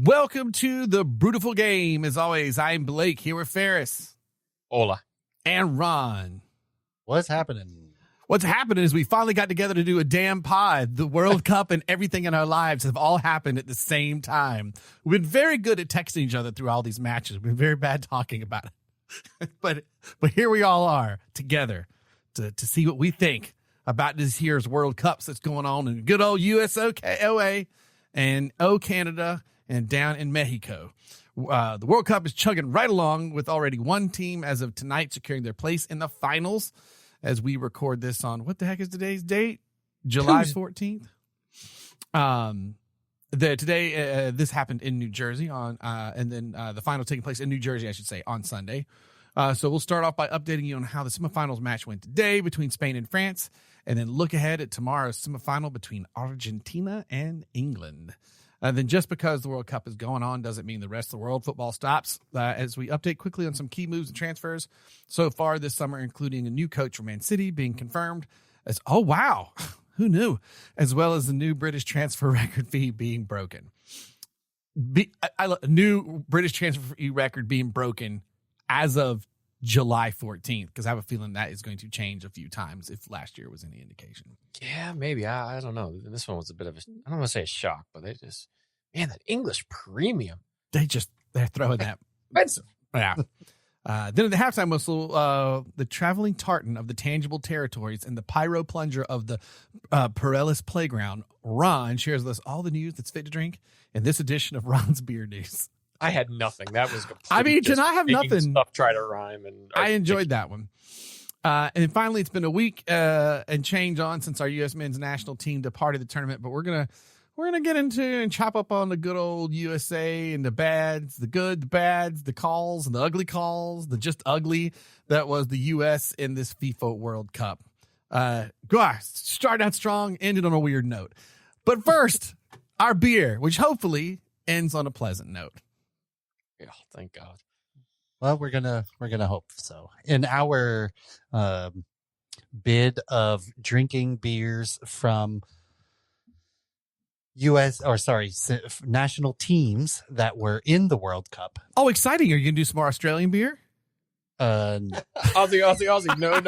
Welcome to the Brewtiful Game. As always, I'm Blake here with Ferris. Hola. And Ron. What's happening? What's happening is we finally got together to do a damn pod. The World Cup and everything in our lives have all happened at the same time. We've been very good at texting each other through all these matches. We've been very bad talking about it. but here we all are together to see what we think about this year's World Cups that's going on in good old USOA and Canada and down in Mexico. The World Cup is chugging right along with already one team as of tonight securing their place in the finals as we record this on, what the heck is today's date? July 14th. Today, this happened in New Jersey and then the final taking place in New Jersey, I should say, on Sunday. So we'll start off by updating you on how the semifinals match went today between Spain and France, and then look ahead at tomorrow's semifinal between Argentina and England. Then just because the World Cup is going on doesn't mean the rest of the world football stops. As we update quickly on some key moves and transfers so far this summer, including a new coach for Man City being confirmed as, oh, wow, who knew? As well as the new British transfer record fee being broken. New British transfer fee record being broken as of July 14th, because I have a feeling that is going to change a few times if last year was any indication. Yeah, maybe. I don't know. This one was a bit of a, I don't want to say a shock, but they just, man, that English premium. They're throwing that. Expensive. Yeah. Then at the halftime whistle, the traveling tartan of the tangible territories and the pyro plunger of the Pirellis playground, Ron shares with us all the news that's fit to drink in this edition of Ron's Beer News. I had nothing. That was complete. I mean, did I have nothing? Stuff try to rhyme, and I enjoyed that one. And finally, it's been a week and change on since our U.S. men's national team departed the tournament. But we're gonna get into and chop up on the good old USA and the bads, the good, the bads, the calls and the ugly calls, the just ugly that was the U.S. in this FIFA World Cup. Gosh, started out strong, ended on a weird note. But first, our beer, which hopefully ends on a pleasant note. Yeah, thank God. Well, we're gonna hope so. In our bid of drinking beers from national teams that were in the World Cup. Oh, exciting! Are you gonna do some more Australian beer? Aussie. No.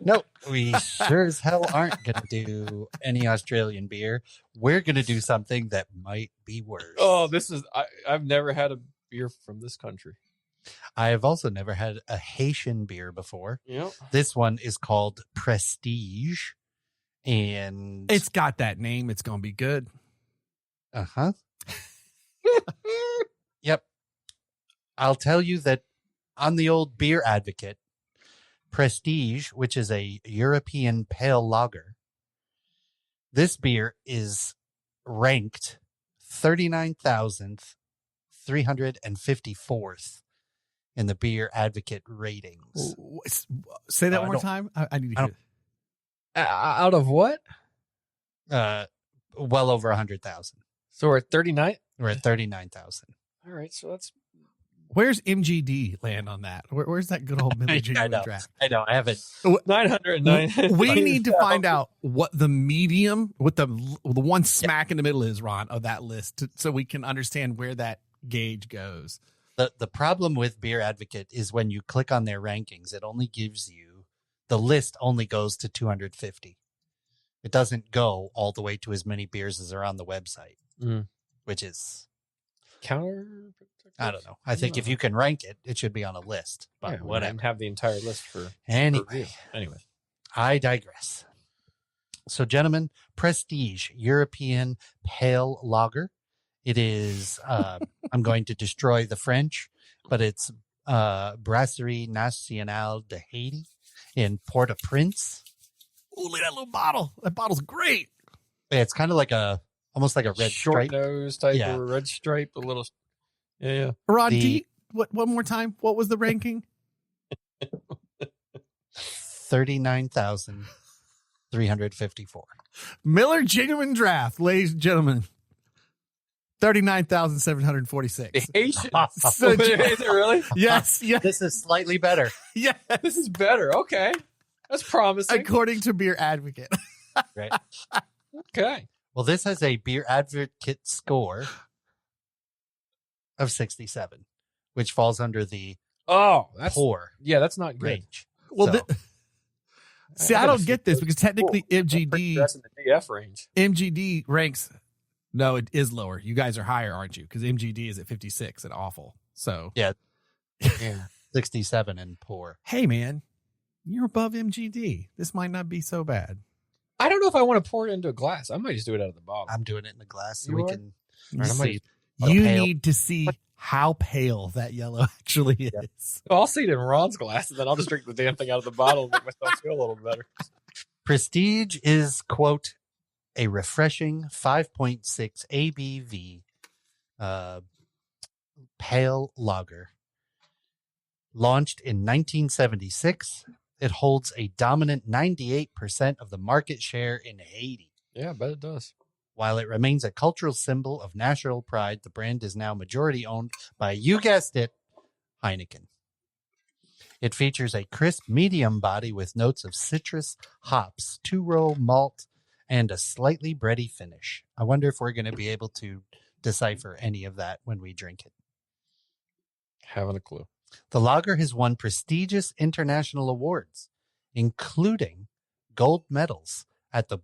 No, we sure as hell aren't going to do any Australian beer. We're going to do something that might be worse. Oh, I've never had a beer from this country. I have also never had a Haitian beer before. Yeah. This one is called Prestige. And it's got that name. It's going to be good. Uh-huh. Yep. I'll tell you that on the old Beer Advocate, Prestige, which is a European pale lager, this beer is ranked 39,354th in the Beer Advocate ratings. Say that one more time. I need to hear it. Out of what? Well over 100,000. So we're at 39? We're at 39,000. All right, so that's... Where's MGD land on that? Where's that good old Miller Genuine draft? I know. I haven't. 909. We need to find out what the medium, what the one smack in the middle is, Ron, of that list, so we can understand where that gauge goes. The problem with Beer Advocate is when you click on their rankings, it only gives you, the list only goes to 250. It doesn't go all the way to as many beers as are on the website, which is counter. I don't know. I think if you can rank it, it should be on a list. But whatever. Have the entire list for anyway. I digress. So, gentlemen, Prestige European Pale Lager. It is. I'm going to destroy the French, but it's Brasserie Nationale de Haiti in Port-au-Prince. Oh, look at that little bottle! That bottle's great. It's kind of like almost like a red short stripe nose type of red stripe, a little. Yeah. Rod, one more time. What was the ranking? 39,354. Miller Genuine Draft, ladies and gentlemen. 39,746. Asian. So, is it really? Yes. This is slightly better. Yeah. This is better. Okay. That's promising. According to Beer Advocate. Right. Okay. Well, this has a beer advocate score of 67, which falls under the that's poor that's not good. range. Well, So, see, I don't get this because technically MGD That's in the DF range. MGD ranks. No, it is lower. You guys are higher, aren't you? Because MGD is at 56 and awful. So yeah, Yeah. 67 and poor. hey, man, you're above MGD. This might not be so bad. I don't know if I want to pour it into a glass. I might just do it out of the bottle. I'm doing it in the glass so You we are? can All right, I might see. just- You pale. need to see how pale that yellow actually is. I'll see it in Ron's glass, and then I'll just drink the damn thing out of the bottle and make myself feel a little better. Prestige is, quote, a refreshing 5.6 ABV pale lager. Launched in 1976, it holds a dominant 98% of the market share in Haiti. Yeah, I bet it does. While it remains a cultural symbol of national pride, the brand is now majority owned by, you guessed it, Heineken. It features a crisp medium body with notes of citrus, hops, two-row malt, and a slightly bready finish. I wonder if we're going to be able to decipher any of that when we drink it. Having a clue. The lager has won prestigious international awards, including gold medals at the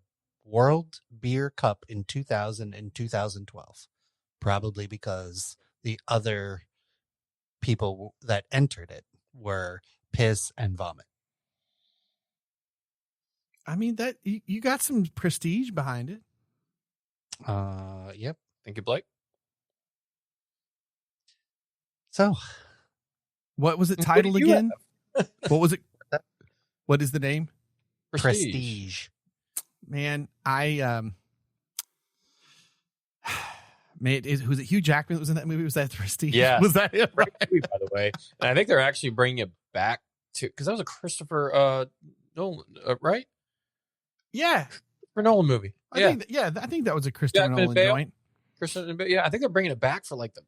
World Beer Cup in 2000 and 2012, probably because the other people that entered it were piss and vomit. I mean, that you got some prestige behind it. Yep. Thank you, Blake. So, What was it What titled do you again? What was it? What is the name? Prestige. Man, man, was it Hugh Jackman that was in that movie? Was that Prestige? Yes. Was that it? Great movie, by the way. And I think they're actually bringing it back to, because that was a Christopher Nolan, right? Yeah. For Nolan movie. I think that was a Christopher Jackman Nolan Bale. joint. Yeah, I think they're bringing it back for like the,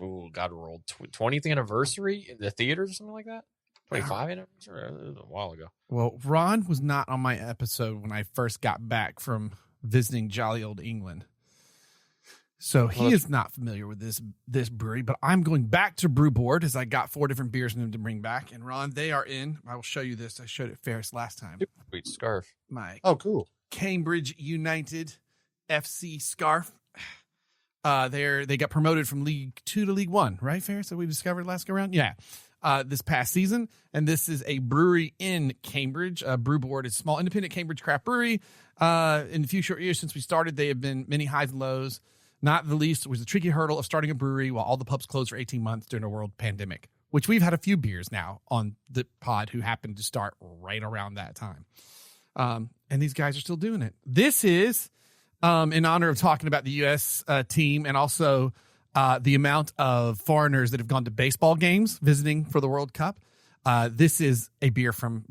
oh God, world 20th anniversary in the theaters or something like that. 25 anniversary. It was a while ago. Well, Ron was not on my episode when I first got back from visiting jolly old England. So he is not familiar with this brewery, but I'm going back to Brewboard as I got 4 different beers for him to bring back. And Ron, they are in. I will show you this. I showed it Ferris last time. Super sweet scarf. My Cool. Cambridge United FC scarf. They got promoted from League 2 to League 1, right, Ferris? That we discovered last go around? Yeah. This past season. And this is a brewery in Cambridge. Brewboard is a small independent Cambridge craft brewery. In the few short years since we started, they have been many highs and lows. Not the least was the tricky hurdle of starting a brewery while all the pubs closed for 18 months during a world pandemic, which we've had a few beers now on the pod who happened to start right around that time. And these guys are still doing it. This is in honor of talking about the U.S. team and also the amount of foreigners that have gone to baseball games visiting for the World Cup. This is a beer from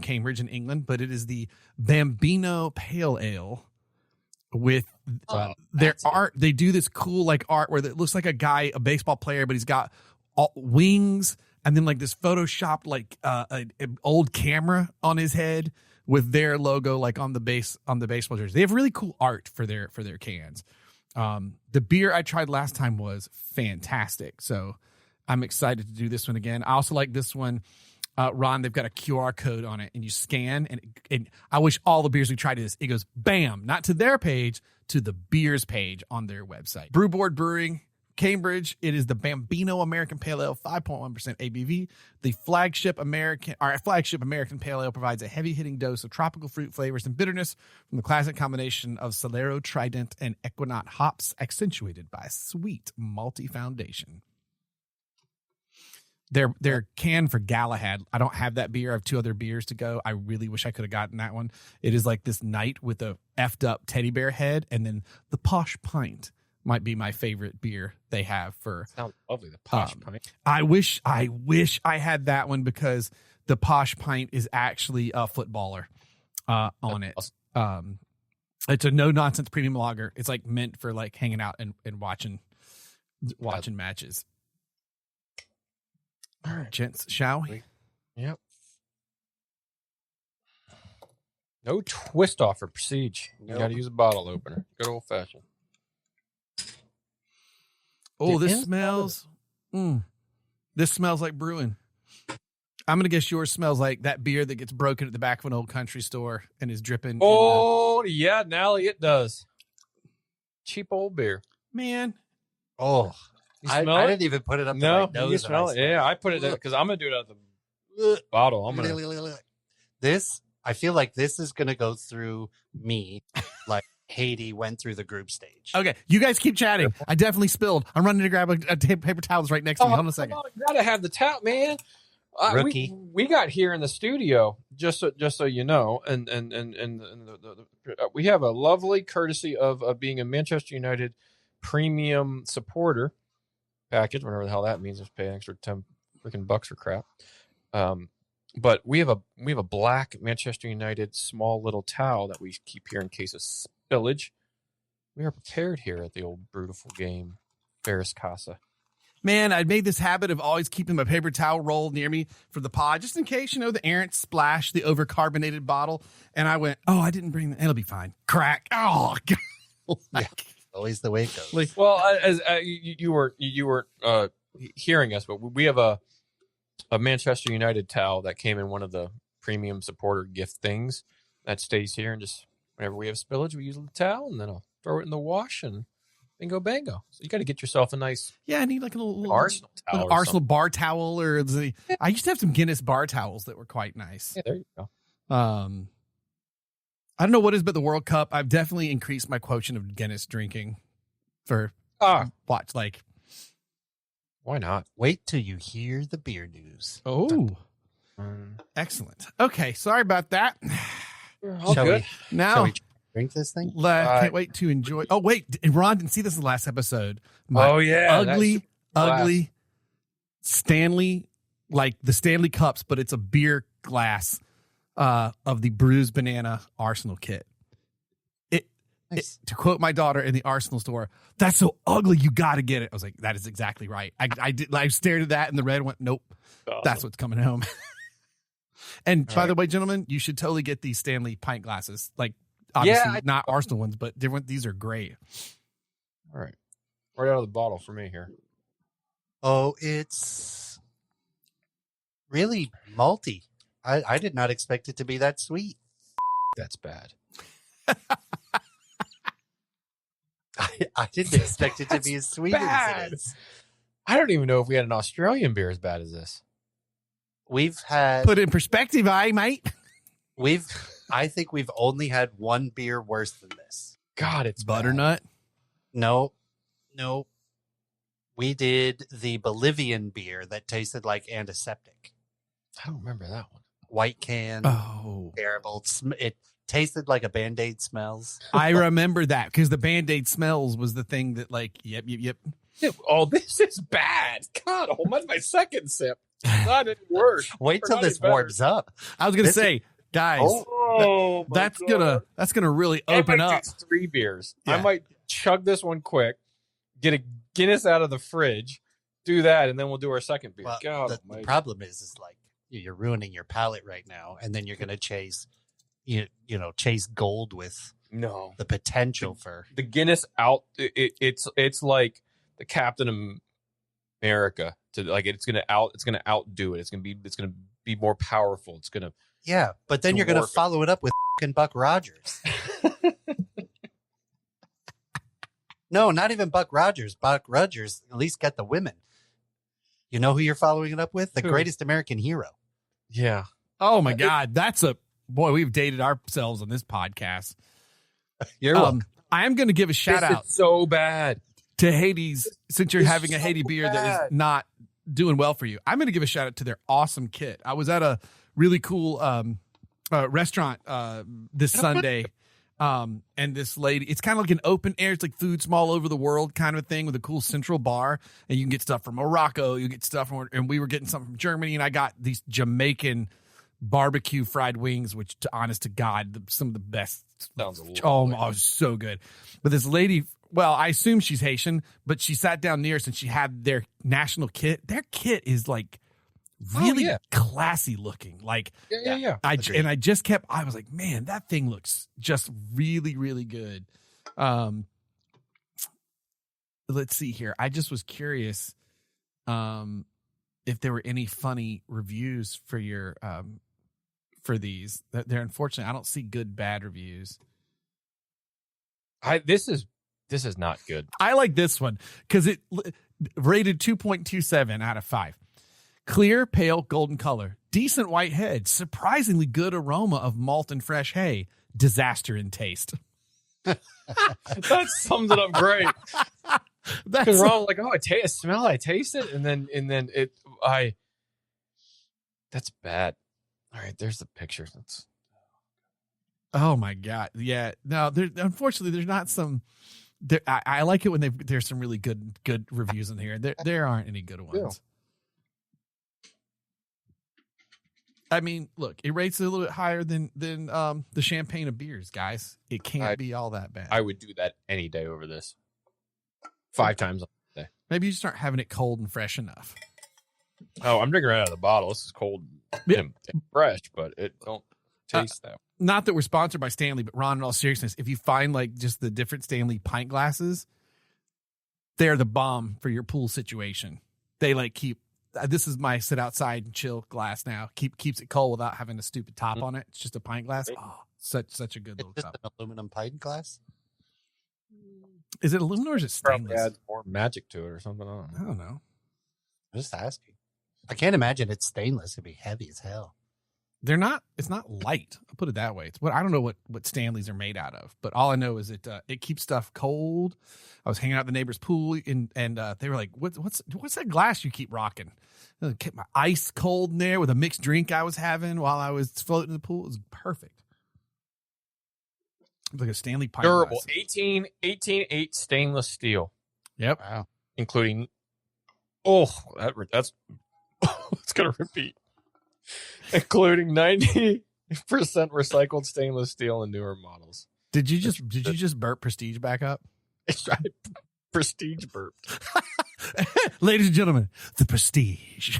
Cambridge in England, but it is the Bambino Pale Ale with their art. They do this cool like art where it looks like a baseball player, but he's got wings and then like this photoshopped like an old camera on his head with their logo like on the baseball jersey. They have really cool art for their cans. The beer I tried last time was fantastic, so I'm excited to do this one again. I also like this one, Ron. They've got a QR code on it, and you scan, and I wish all the beers we tried this. It goes bam, not to their page, to the beers page on their website. Brewboard Brewing, Cambridge. It is the Bambino American Pale Ale, 5.1% ABV. The flagship American Pale Ale provides a heavy-hitting dose of tropical fruit flavors and bitterness from the classic combination of Solero, Trident, and Equinaut hops, accentuated by a sweet malty foundation. They're canned for Galahad. I don't have that beer. I have 2 other beers to go. I really wish I could have gotten that one. It is like this knight with a effed up teddy bear head, and then the Posh Pint might be my favorite beer they have for. Sounds lovely. The Posh Pint. I wish I had that one because the Posh Pint is actually a footballer on it. Awesome. It's a no nonsense premium lager. It's like meant for like hanging out and watching matches. All right, gents, shall we? Yep. No twist off or prestige. You Nope. got to use a bottle opener. Good old fashioned. Oh, The this inside smells. This smells like brewing. I'm gonna guess yours smells like that beer that gets broken at the back of an old country store and is dripping. Oh, yeah, Nally, it does. Cheap old beer. Man, Oh, You I smell it? didn't even put it up to No, my nose. you and smell it. Yeah, I put it in because I'm going to do it out of the bottle. I'm going to. This, I feel like this is going to go through me like Haiti went through the group stage. okay, you guys keep chatting. I definitely spilled. I'm running to grab a paper towels right next to me. Hold on a second. You got to have the towel, man. Rookie. We got here in the studio, just so you know, and we have a lovely courtesy of being a Manchester United premium supporter package, whatever the hell that means. Just pay an extra 10 freaking bucks for crap. But we have a black Manchester United small little towel that we keep here in case of spillage. We are prepared here at the old Brewtiful Game, Ferris Casa. Man, I made this habit of always keeping my paper towel roll near me for the pod, just in case, the errant splash, the overcarbonated bottle. And I went, oh, I didn't bring that. It'll be fine. Crack. Oh, God. Yeah. Always the way it goes. Well, as you weren't hearing us, but we have a Manchester United towel that came in one of the premium supporter gift things that stays here, and just whenever we have spillage, we use the towel, and then I'll throw it in the wash and bingo bango. So you got to get yourself a nice Yeah, I need like a little Arsenal towel. little Arsenal bar towel, or I used to have some Guinness bar towels that were quite nice. Yeah, there you go. I don't know what it is, but the World Cup, I've definitely increased my quotient of Guinness drinking for watch. Like, Why not? Wait till you hear the beer news. oh, excellent. Okay, sorry about that. All Shall good. we Now, drink this thing? can't wait to enjoy. Oh, wait, Ron didn't see this in the last episode. My Oh yeah, ugly Stanley, like the Stanley Cups, but it's a beer glass of the Bruised Banana Arsenal kit. Nice. To quote my daughter in the Arsenal store, that's so ugly, you got to get it. I was like, that is exactly right. I stared at that and the red went, nope, that's what's coming home. And by the way, gentlemen, you should totally get these Stanley pint glasses. Like, obviously not Arsenal ones, but different. These are great. All right, right out of the bottle for me here. Oh, it's really malty. I did not expect it to be that sweet. That's bad. I didn't expect it to be as sweet bad. as it is. I don't even know if we had an Australian beer as bad as this. We've had Put it in perspective, mate. I think we've only had one beer worse than this. God, it's Butternut. No. We did the Bolivian beer that tasted like antiseptic. I don't remember that one. White can. Oh, Terrible. It tasted like a Band-Aid smells. I remember that because the Band-Aid smells was the thing that, like, yep. Oh, this is bad. God, that's my second sip. It's not any worse. Wait till Not this any better. warms up. I was gonna This say, guys, Oh, my that's God. gonna really I open might up. do 3 beers. Yeah. I might chug this one quick, get a Guinness out of the fridge, do that, and then we'll do our second beer. Well, God, the almighty. problem is like you're ruining your palate right now, and then you're going to chase, chase gold with No, the potential for. the Guinness out. It's like the Captain America to like it's gonna outdo it. It's gonna be more powerful. It's gonna. Yeah, but then you're going to Dwarf it. follow it up with fucking Buck Rogers. No, not even Buck Rogers. Buck Rogers at least got the women. You know who you're following it up with? The Who? greatest American hero. Yeah. Oh my God, that's boy. We've dated ourselves on this podcast. You're welcome. I am going to give a shout This out is so bad. to Hades since you're It's having a so Haiti beer that bad. is not doing well for you. I'm going to give a shout out to their awesome kit. I was at a really cool restaurant this Sunday. And this lady, it's kind of like an open air. It's like food from all over the world kind of thing with a cool central bar. And you can get stuff from Morocco. You get stuff from, and we were getting something from Germany. And I got these Jamaican barbecue fried wings, which honest to God, some of the best. Sounds a little. Oh, so good. But this lady, well, I assume she's Haitian, but she sat down near us and she had their national kit. Their kit is like really classy looking. Like, Yeah. I was like, man, that thing looks just really, really good. Let's see here. I just was curious if there were any funny reviews for your for these. They're unfortunately, I don't see good bad reviews. This is not good. I like this one because it rated 2.27 out of 5. Clear, pale, golden color, decent white head, surprisingly good aroma of malt and fresh hay, disaster in taste. That sums it up great. Because we're all like, oh, I smell it, I taste it, and then that's bad. All right, there's the picture. Oh my God. Yeah. No, unfortunately there's not some I like it when there's some really good reviews in here. There aren't any good ones. Yeah. I mean, look, it rates a little bit higher than the champagne of beers, guys. It can't be all that bad. I would do that any day over this. 5 times a day. Maybe you just aren't having it cold and fresh enough. Oh, I'm drinking right out of the bottle. This is cold and fresh, but it don't taste that. Not that we're sponsored by Stanley, but Ron, in all seriousness, if you find like just the different Stanley pint glasses, they're the bomb for your pool situation. They like keep. This is my sit outside and chill glass now. Keeps it cold without having a stupid top on it. It's just a pint glass. Oh, such a good little cup. An aluminum pint glass. Is it aluminum or is it stainless? Probably adds more magic to it or something. I don't know. I'm just asking. I can't imagine it's stainless. It'd be heavy as hell. They're not. It's not light. I'll put it that way. It's what I don't know what Stanleys are made out of, but all I know is it keeps stuff cold. I was hanging out at the neighbor's pool and they were like, "What's that glass you keep rocking?" I kept my ice cold in there with a mixed drink I was having while I was floating in the pool. It was perfect. It was like a Stanley pint durable glass. 18.8 stainless steel. Yep. Wow. Including that's it's gonna repeat. Including 90% recycled stainless steel in newer models. Did you just burp Prestige back up? I Prestige burped. Ladies and gentlemen, the Prestige.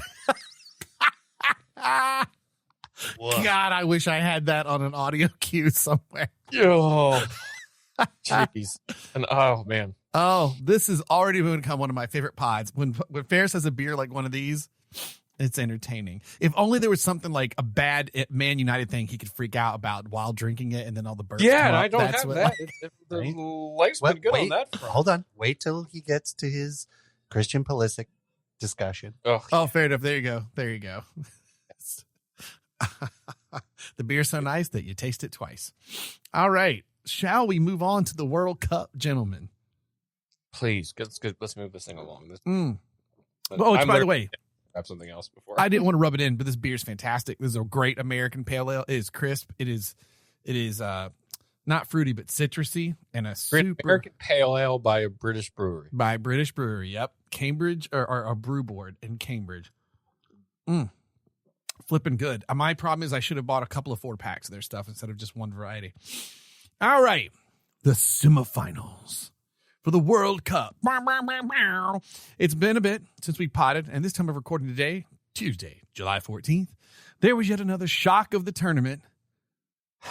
God, I wish I had that on an audio cue somewhere. Oh, jeez. And oh man. Oh, this is already going to become one of my favorite pods. When Ferris has a beer like one of these, it's entertaining. If only there was something like a bad Man United thing he could freak out about while drinking it, and then all the burps. Yeah, come and up. I don't That's have what, that. The life's been good on that front. Hold on. Wait till he gets to his Christian Pulisic discussion. Oh, fair enough. There you go. The beer's so nice that you taste it twice. All right. Shall we move on to the World Cup, gentlemen? Please, let's move this thing along. Oh, by the way, have something else before. I didn't want to rub it in, but this beer is fantastic. This is a great American pale ale. It is crisp. It is not fruity, but citrusy, and a super American pale ale by a British brewery. Yep. Cambridge or a brew board in Cambridge. Flipping good. My problem is I should have bought a couple of 4-packs of their stuff instead of just one variety. All right. The semifinals for the World Cup. It's been a bit since we potted, and this time of recording today, Tuesday, July 14th, there was yet another shock of the tournament.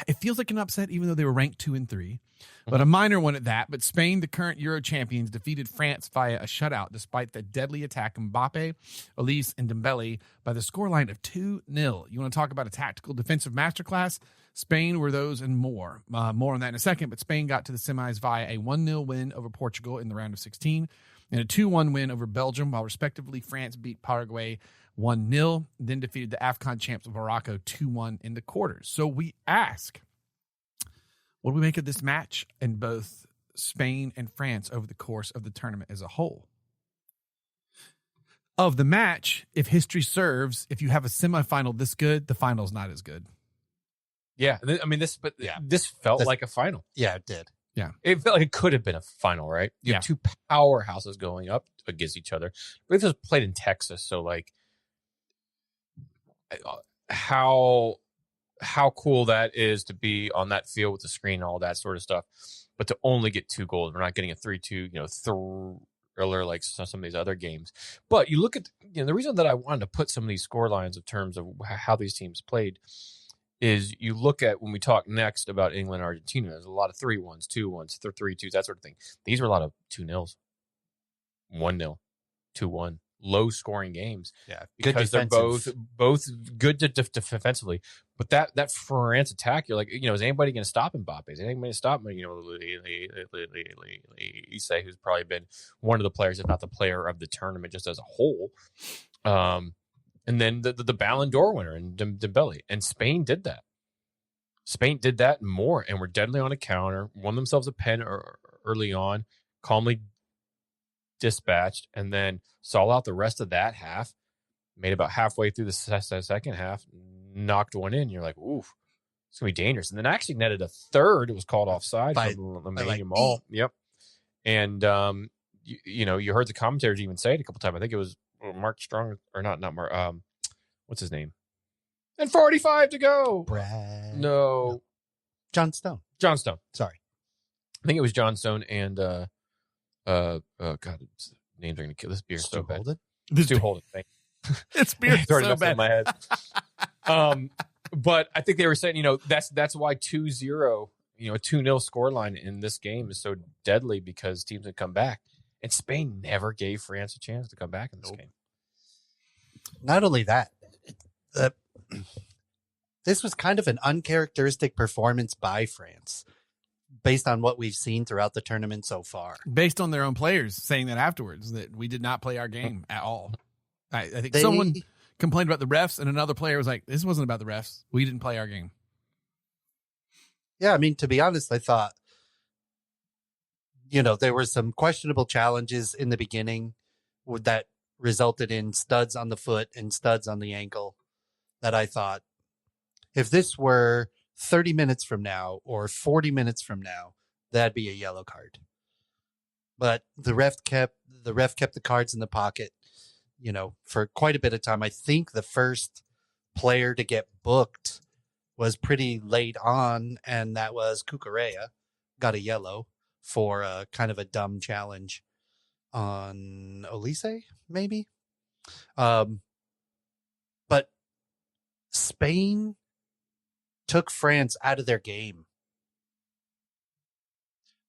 It feels like an upset, even though they were ranked 2 and 3, but a minor one at that. But Spain, the current Euro champions, defeated France via a shutout, despite the deadly attack Mbappe, Elise, and Dembele by the scoreline of 2-0. You want to talk about a tactical defensive masterclass? Spain were those and more. More on that in a second, but Spain got to the semis via a 1-0 win over Portugal in the round of 16 and a 2-1 win over Belgium, while respectively France beat Paraguay 1-0, then defeated the AFCON champs of Morocco 2-1 in the quarters. So we ask, what do we make of this match in both Spain and France over the course of the tournament as a whole? Of the match, if history serves, if you have a semifinal this good, the final's not as good. Yeah, I mean this felt like a final. Yeah, it did. Yeah, it felt like it could have been a final, right? You have 2 powerhouses going up against each other. But this was played in Texas, so like, how cool that is to be on that field with the screen and all that sort of stuff, but to only get 2 goals. We're not getting a 3-2, earlier, like some of these other games. But you look at the reason that I wanted to put some of these score lines in terms of how these teams played is you look at when we talk next about England and Argentina, there's a lot of 3-1s, 2-1s, 3-2s, that sort of thing. These were a lot of 2-0s, 1-0, 2-1, low scoring games. Yeah, because they're both good defensively. But that France attack, you're like, is anybody going to stop Mbappe? Is anybody going to stop him? Issei, who's probably been one of the players, if not the player of the tournament, just as a whole. And then the Ballon d'Or winner and Dembele. And Spain did that. Spain did that and more, and were deadly on a counter, won themselves a pen early on, calmly dispatched, and then saw out the rest of that half, made about halfway through the second half, knocked one in. You're like, oof, it's going to be dangerous. And then actually netted a third. It was called offside by Yamal. Yep. And, you heard the commentators even say it a couple times. I think it was Mark Strong, or not Mark, what's his name? And 45 to go. Brad. No. John Stone. Sorry. I think it was John Stone and, God, names are going to kill this beer so bad. Stu Holden. This beer it's already so messed bad. up my head. But I think they were saying, that's why 2-0, a 2-0 scoreline in this game is so deadly because teams would come back. And Spain never gave France a chance to come back in this game. Not only that, this was kind of an uncharacteristic performance by France based on what we've seen throughout the tournament so far. Based on their own players saying that afterwards, that we did not play our game at all. I think someone complained about the refs, and another player was like, this wasn't about the refs. We didn't play our game. Yeah, I mean, to be honest, I thought, there were some questionable challenges in the beginning that resulted in studs on the foot and studs on the ankle that I thought, if this were 30 minutes from now or 40 minutes from now, that'd be a yellow card. But the ref kept the cards in the pocket, for quite a bit of time. I think the first player to get booked was pretty late on, and that was Cucurella, got a yellow for a kind of a dumb challenge on Olise, maybe. But Spain took France out of their game.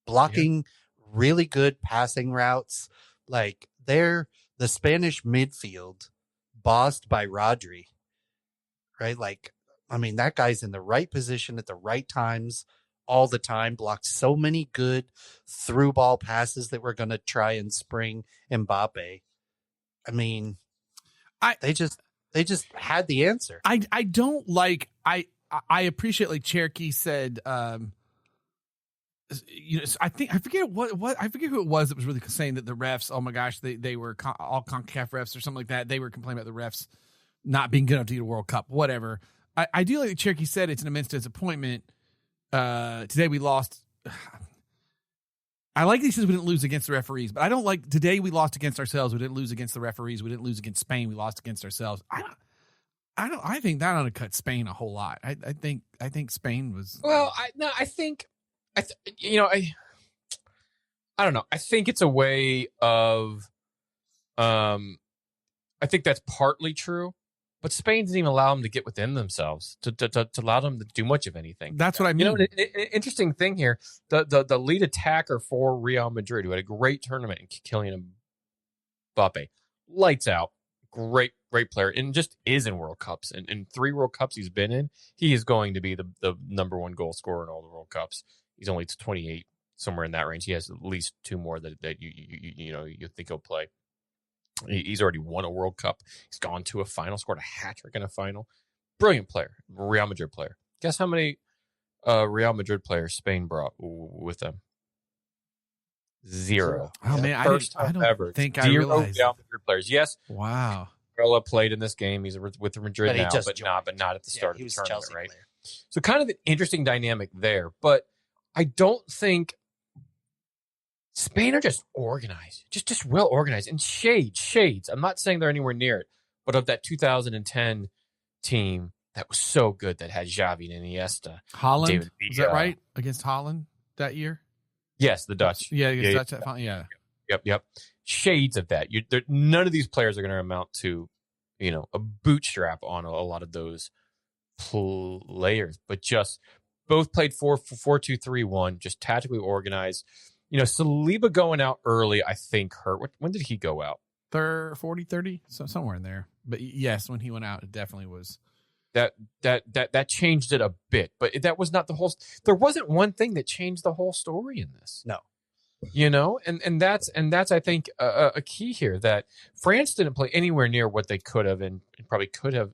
Blocking really good passing routes. Like the Spanish midfield bossed by Rodri, right? Like, I mean, that guy's in the right position at the right times all the time, blocked so many good through ball passes that were going to try and spring Mbappe. I mean, they just had the answer. I don't like, I appreciate, like Cherokee said, I forget who it was that was really saying that the refs, oh my gosh, they were all CONCACAF refs or something like that. They were complaining about the refs not being good enough to get a World Cup, whatever. I do like Cherokee said, it's an immense disappointment. Today we lost. I like these things we didn't lose against the referees, but I don't like today we lost against ourselves. We didn't lose against the referees. We didn't lose against Spain. We lost against ourselves. I think that undercut Spain a whole lot. I think Spain was. Well, I don't know. I think it's a way of, I think that's partly true, but Spain didn't even allow them to get within themselves to allow them to do much of anything. That's what I mean. An interesting thing here, the lead attacker for Real Madrid, who had a great tournament in Kylian Mbappe, lights out, great player, and just is in World Cups. And in 3 World Cups he's been in, he is going to be the number 1 goal scorer in all the World Cups. He's only 28, somewhere in that range. He has at least 2 more that you think he'll play. He's already won a World Cup. He's gone to a final, scored a hat trick in a final. Brilliant player, Real Madrid player. Guess how many Real Madrid players Spain brought with them? 0. Oh man, First I time don't ever. think 0 I realized. Real Madrid players. Yes. Wow. Barella played in this game. He's with Madrid now, but not at the start of the tournament, Chelsea right? player. So kind of an interesting dynamic there, but I don't think Spain are just organized, just well organized, and shades. I'm not saying they're anywhere near it, but of that 2010 team that was so good that had Xavi and Iniesta, Holland, David is that right? Against Holland that year? Yes, the Dutch. Yeah, against Dutch. Yeah. Yep. shades of that. None of these players are going to amount to, a bootstrap on a lot of those players, but just both played 4-2-3-1, just tactically organized. Saliba going out early, I think hurt. When did he go out? 40, 30, so somewhere in there. But yes, when he went out, it definitely was. That changed it a bit, but that was not the whole. There wasn't one thing that changed the whole story in this. No. And that's I think a key here, that France didn't play anywhere near what they could have and probably could have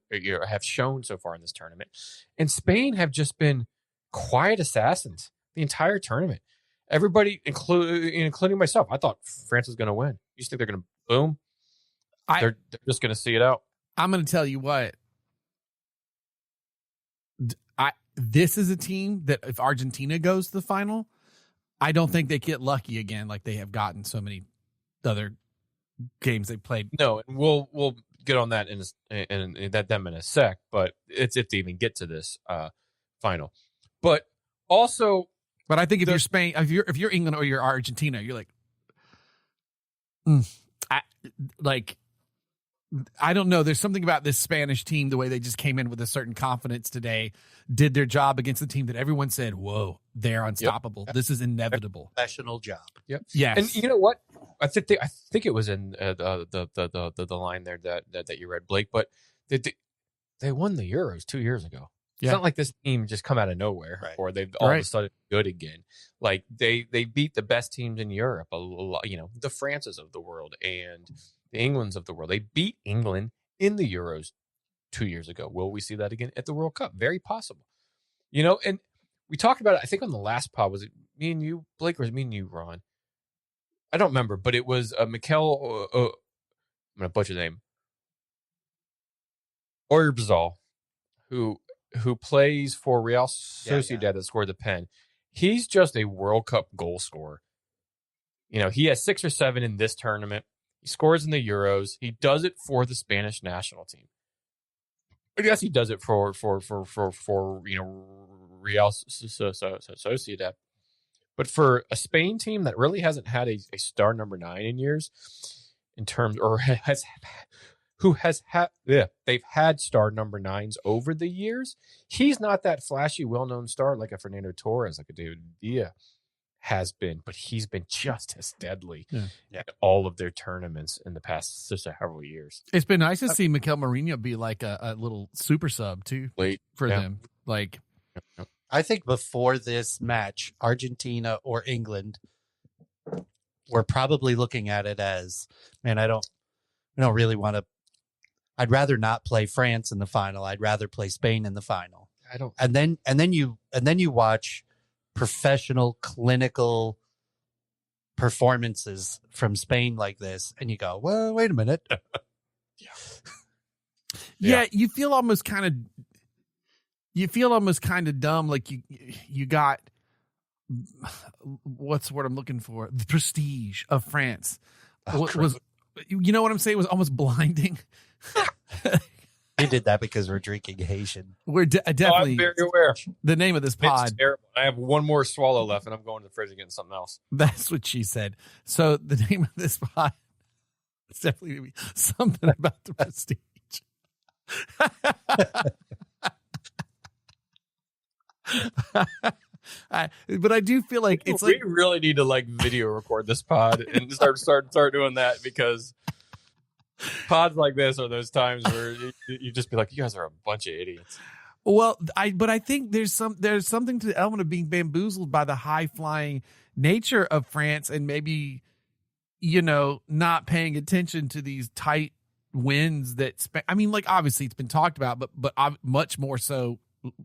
have shown so far in this tournament, and Spain have just been quiet assassins the entire tournament. Everybody, including myself, I thought France was going to win. You just think they're going to boom? They're just going to see it out. I'm going to tell you what. This is a team that if Argentina goes to the final, I don't think they get lucky again like they have gotten so many other games they played. No, and we'll get on that in a sec, but it's if they even get to this final. But also, I think if you're Spain, if you're England or you're Argentina, you're like, I don't know. There's something about this Spanish team, the way they just came in with a certain confidence today, did their job against the team that everyone said, whoa, they're unstoppable. Yep. This is inevitable. Professional job. Yep. Yes. And you know what? I think it was in the line there that you read, Blake, but they won the Euros 2 years ago. It's not like this team just come out of nowhere, right, or they've all of a sudden good again. Like they beat the best teams in Europe, a lot, the Frances of the world and the Englands of the world. They beat England in the Euros 2 years ago. Will we see that again at the World Cup? Very possible. And we talked about it, I think on the last pod. Was it me and you, Blake, or was it me and you, Ron? I don't remember, but it was Mikel, I'm going to butcher the name, Oyarzabal, who plays for Real Sociedad that scored the pen. He's just a World Cup goal scorer. He has 6 or 7 in this tournament. He scores in the Euros. He does it for the Spanish national team. I guess he does it for Real Sociedad. But for a Spain team that really hasn't had a star number 9 in years, in terms, or they've had star number 9s over the years. He's not that flashy, well-known star like a Fernando Torres, like a David Villa has been, but he's been just as deadly at all of their tournaments in the past several years. It's been nice to see Mikel Mourinho be like a little super sub too for them. Like, I think before this match, Argentina or England were probably looking at it as, man, I don't really want to. I'd rather not play France in the final. I'd rather play Spain in the final. I don't. And then you watch professional, clinical performances from Spain like this, and you go, well, wait a minute. Yeah, you feel almost kind of dumb. Like you got, what's the word I'm looking for? The prestige of France was, you know what I'm saying? It was almost blinding. He did that because we're drinking Haitian. We're definitely I'm very aware. The name of this pod. It's terrible. I have one more swallow left, and I'm going to the fridge and getting something else. That's what she said. So the name of this pod is definitely going to be something about the prestige. But I do feel like it's we really need to video record this pod and start doing that, because pods like this are those times where you just be like, you guys are a bunch of idiots. Well, I think there's something to the element of being bamboozled by the high flying nature of France, and maybe not paying attention to these tight wins that obviously it's been talked about, but much more so.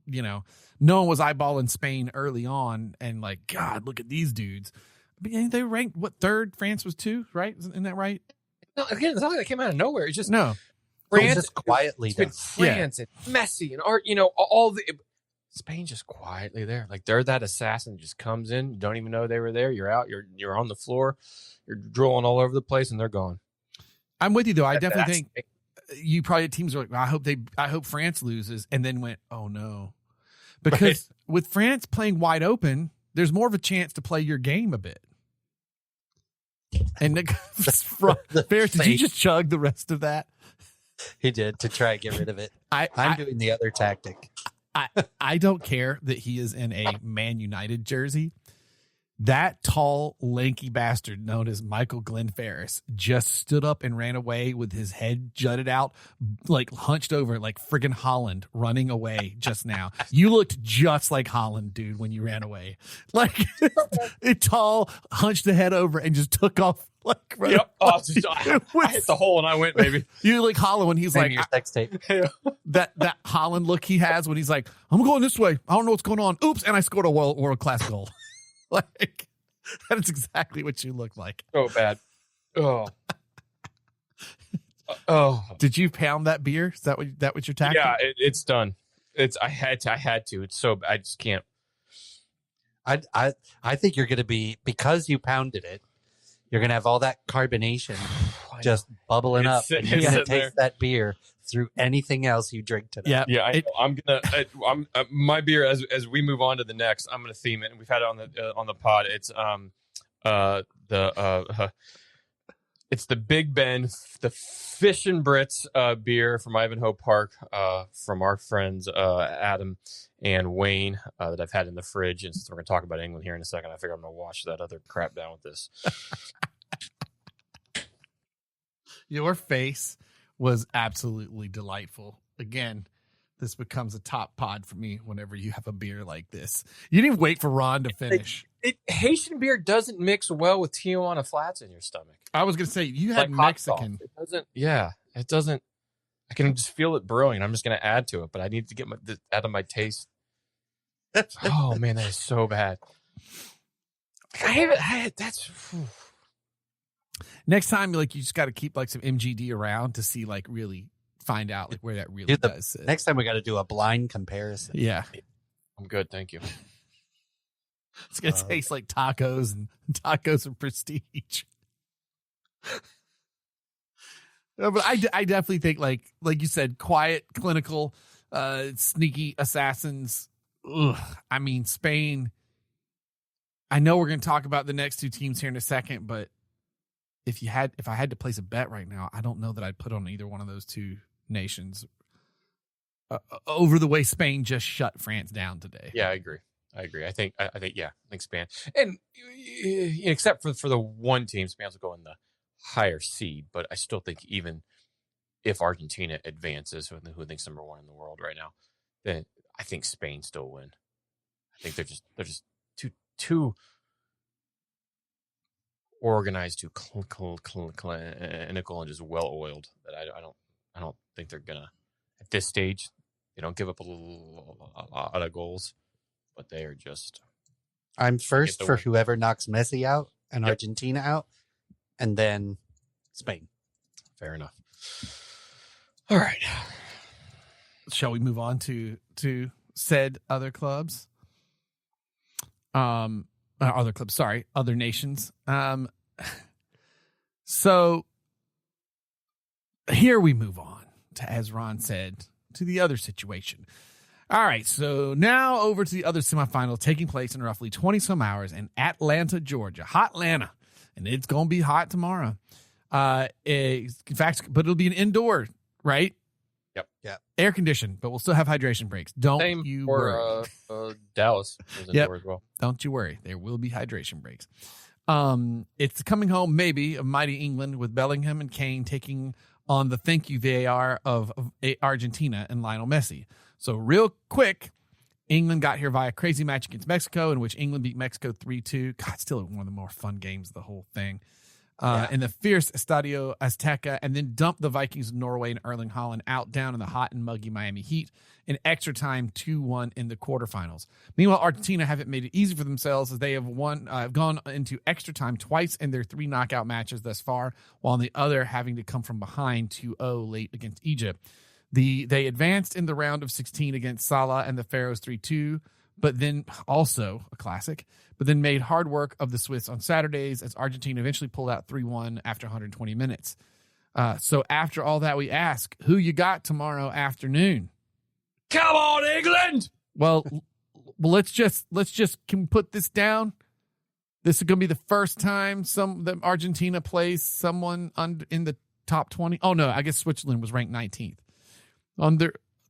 No one was eyeballing Spain early on, and God, look at these dudes. But they ranked third? France was 2, right? Isn't that right? No, again, it's not like that came out of nowhere. It's just no. France just quietly done. France and Messi and Art, all the Spain just quietly there. Like they're that assassin just comes in, you don't even know they were there. You're out, you're on the floor, you're drooling all over the place, and they're gone. I'm with you though. I definitely think you probably teams are like, I hope France loses, and then went, oh no, because with France playing wide open, there's more of a chance to play your game a bit. And The Ferris, did you face. just chug the rest of that? He did to try and get rid of it. I'm doing the other tactic. I don't care that he is in a Man United jersey. That tall, lanky bastard known as Michael Glenn Ferris just stood up and ran away with his head jutted out, like hunched over, like friggin' Holland running away just now. You looked just like Holland, dude, when you ran away. Like, tall, hunched the head over and just took off. Like, right. Yep. Oh, I hit the hole and I went, baby. You like Holland when he's like Your sex tape. that Holland look he has when he's like, I'm going this way. I don't know what's going on. Oops, and I scored a world class goal. Like, that is exactly what you look like. So bad. Oh. Oh. Did you pound that beer? Is that what you're tacking? Yeah, it's done. I had to. It's so I just can't. I think you're going to be, because you pounded it, you're going to have all that carbonation just bubbling up. And you're going to taste that beer through anything else you drink today. Yeah. I'm gonna. My beer as we move on to the next. I'm gonna theme it, and we've had it on the pod. It's it's the Big Ben, the Fish and Brits beer from Ivanhoe Park, from our friends Adam and Wayne, that I've had in the fridge. And since we're gonna talk about England here in a second, I figure I'm gonna wash that other crap down with this. Your face was absolutely delightful. Again, this becomes a top pod for me whenever you have a beer like this. You didn't wait for Ron to finish. Haitian beer doesn't mix well with Tijuana Flats in your stomach. I was going to say, you had Like hot Mexican. sauce. It doesn't. Yeah, it doesn't. I can just feel it brewing. I'm just going to add to it, but I need to get out of my taste. Oh man, that is so bad. That's. Whew. Next time, like, you just got to keep like some MGD around to see, like, really find out like where that really does sit. Next time we got to do a blind comparison. Yeah, I'm good, thank you. it's gonna taste like tacos and Prestige. No, but I definitely think like you said, quiet, clinical, sneaky assassins. Ugh. I mean, Spain. I know we're going to talk about the next two teams here in a second, but if I had to place a bet right now, I don't know that I'd put on either one of those two nations over the way Spain just shut France down today. Yeah, I agree. I think Spain, and except for the one team, Spain's will go in the higher seed, but I still think even if Argentina advances, who thinks number one in the world right now, then I think Spain still win. I think they're just too organized, too clinical, and just well oiled that I don't think they're gonna at this stage. They don't give up a lot of goals, but they are just. I'm first for win. whoever knocks Messi out and Argentina out, and then Spain. Fair enough. All right. Shall we move on to said other clubs? Other nations. So here we move on to, as Ron said, to the other situation. All right, so now over to the other semifinal taking place in roughly 20 some hours in Atlanta, Georgia. Hot Atlanta, and it's going to be hot tomorrow. In fact, but it'll be an indoor, right? Yep. Yeah. Air conditioned, but we'll still have hydration breaks. Don't Same you for worry. Dallas is indoor as well. Don't you worry. There will be hydration breaks. It's coming home, maybe, of mighty England with Bellingham and Kane taking on the thank you VAR of Argentina and Lionel Messi. So real quick, England got here via a crazy match against Mexico in which England beat Mexico 3-2. God, still one of the more fun games of the whole thing. In the fierce Estadio Azteca, and then dumped the Vikings of Norway and Erling Haaland out down in the hot and muggy Miami Heat in extra time 2-1 in the quarterfinals. Meanwhile, Argentina haven't made it easy for themselves as they have gone into extra time twice in their 3 knockout matches thus far, while on the other having to come from behind 2-0 late against Egypt. They advanced in the round of 16 against Salah and the Pharaohs 3-2, but then also a classic, but then made hard work of the Swiss on Saturdays as Argentina eventually pulled out 3-1 after 120 minutes. So after all that, we ask, who you got tomorrow afternoon? Come on, England! Well, let's just can we put this down? This is going to be the first time Argentina plays someone in the top 20. Oh, no, I guess Switzerland was ranked 19th.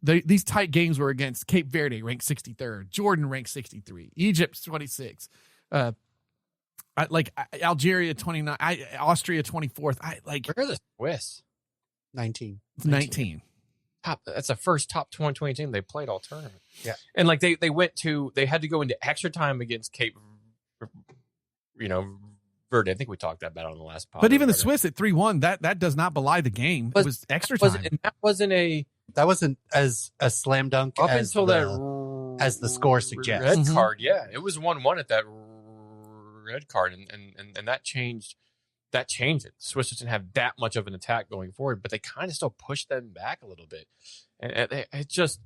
These tight games were against Cape Verde, ranked 63rd. Jordan, ranked 63. Egypt, 26. Algeria, 29. Austria, 24th. Where are the Swiss? 19. 19. That's the first top 2020 team they played all tournament. Yeah. And like they had to go into extra time against Cape, Verde. I think we talked about it on the last podcast. But even the Swiss at 3-1, that does not belie the game. It was extra time. That wasn't as a slam dunk up as until as the score suggests. Red Mhm. card, yeah. It was 1-1 at that red card, and that changed. That changed it. The Swiss didn't have that much of an attack going forward, but they kind of still pushed them back a little bit. And it just,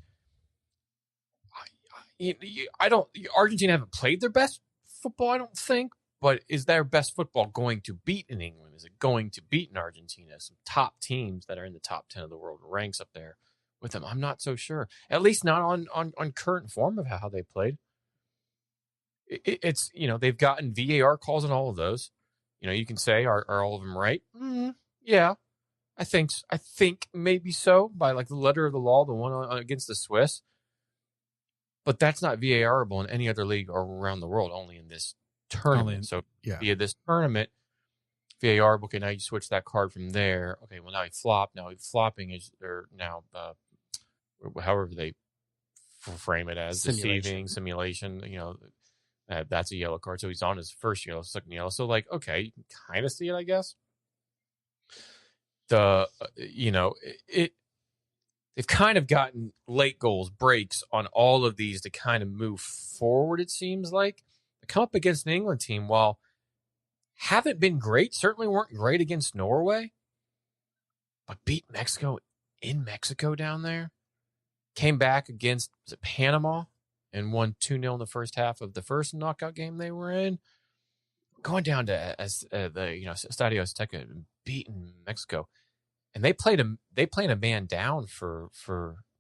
Argentina haven't played their best football, I don't think. But is their best football going to beat in England? Is it going to beat in Argentina? Some top teams that are in the top 10 of the world ranks up there with them. I'm not so sure. At least not on current form of how they played. It's they've gotten VAR calls on all of those. You can say, are all of them right? Yeah, I think maybe so by like the letter of the law, the one against the Swiss. But that's not VARable in any other league or around the world, only in this tournament. Via this tournament, VAR, okay, now you switch that card from there. Okay, well, now he flopped. Now flopping is, or now, however they frame it as, deceiving, simulation, that's a yellow card. So he's on his first yellow, second yellow. So, like, okay, you can kind of see it, I guess. They've kind of gotten late goals, breaks on all of these to kind of move forward, it seems like. They come up against an England team, while haven't been great, certainly weren't great against Norway, but beat Mexico in Mexico down there. Came back against, was it Panama? And won 2-0 in the first half of the first knockout game they were in. Going down to Estadio Azteca and beating Mexico. And they played a man down for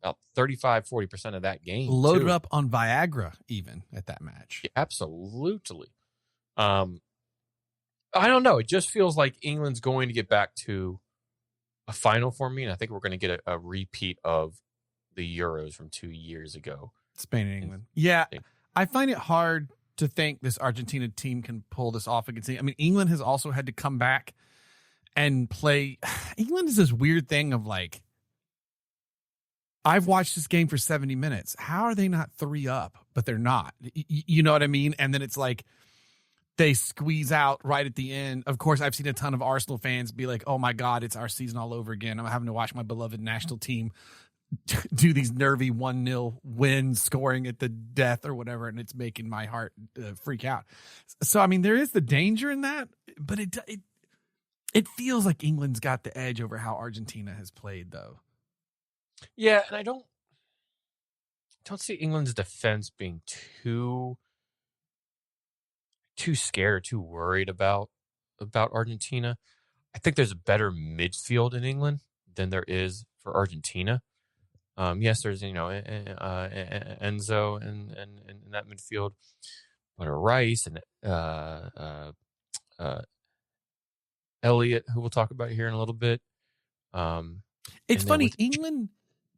about 35-40% of that game. Loaded up on Viagra even at that match. Yeah, absolutely. I don't know. It just feels like England's going to get back to a final for me, and I think we're going to get a repeat of the Euros from 2 years ago. Spain and England. Yeah, I find it hard to think this Argentina team can pull this off against England. I mean, England has also had to come back and play. England is this weird thing of like, I've watched this game for 70 minutes. How are they not 3 up? But they're not. You know what I mean? And then it's like they squeeze out right at the end. Of course, I've seen a ton of Arsenal fans be like, oh my God, it's our season all over again. I'm having to watch my beloved national team do these nervy 1-0 wins, scoring at the death or whatever, and it's making my heart freak out. So, I mean, there is the danger in that, but it feels like England's got the edge over how Argentina has played, though. Yeah, and I don't see England's defense being too scared or too worried about Argentina. I think there's a better midfield in England than there is for Argentina. Yes, there's Enzo and that midfield, but Rice and Elliott, who we'll talk about here in a little bit. It's funny, England.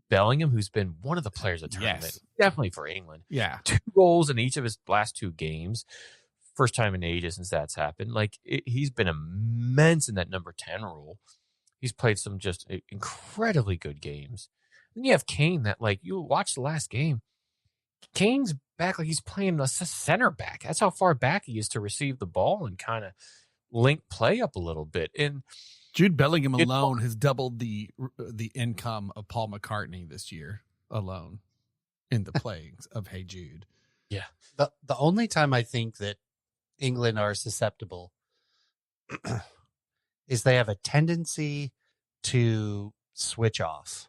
Bellingham, who's been one of the players of the tournament, definitely for England. Yeah, 2 goals in each of his last 2 games. First time in ages since that's happened. Like he's been immense in that number 10 role. He's played some just incredibly good games. Then you have Kane that, like, you watch the last game. Kane's back like he's playing a center back. That's how far back he is to receive the ball and kind of link play up a little bit. And Jude Bellingham alone has doubled the income of Paul McCartney this year alone in the playings of Hey Jude. Yeah. The only time I think that England are susceptible is they have a tendency to switch off.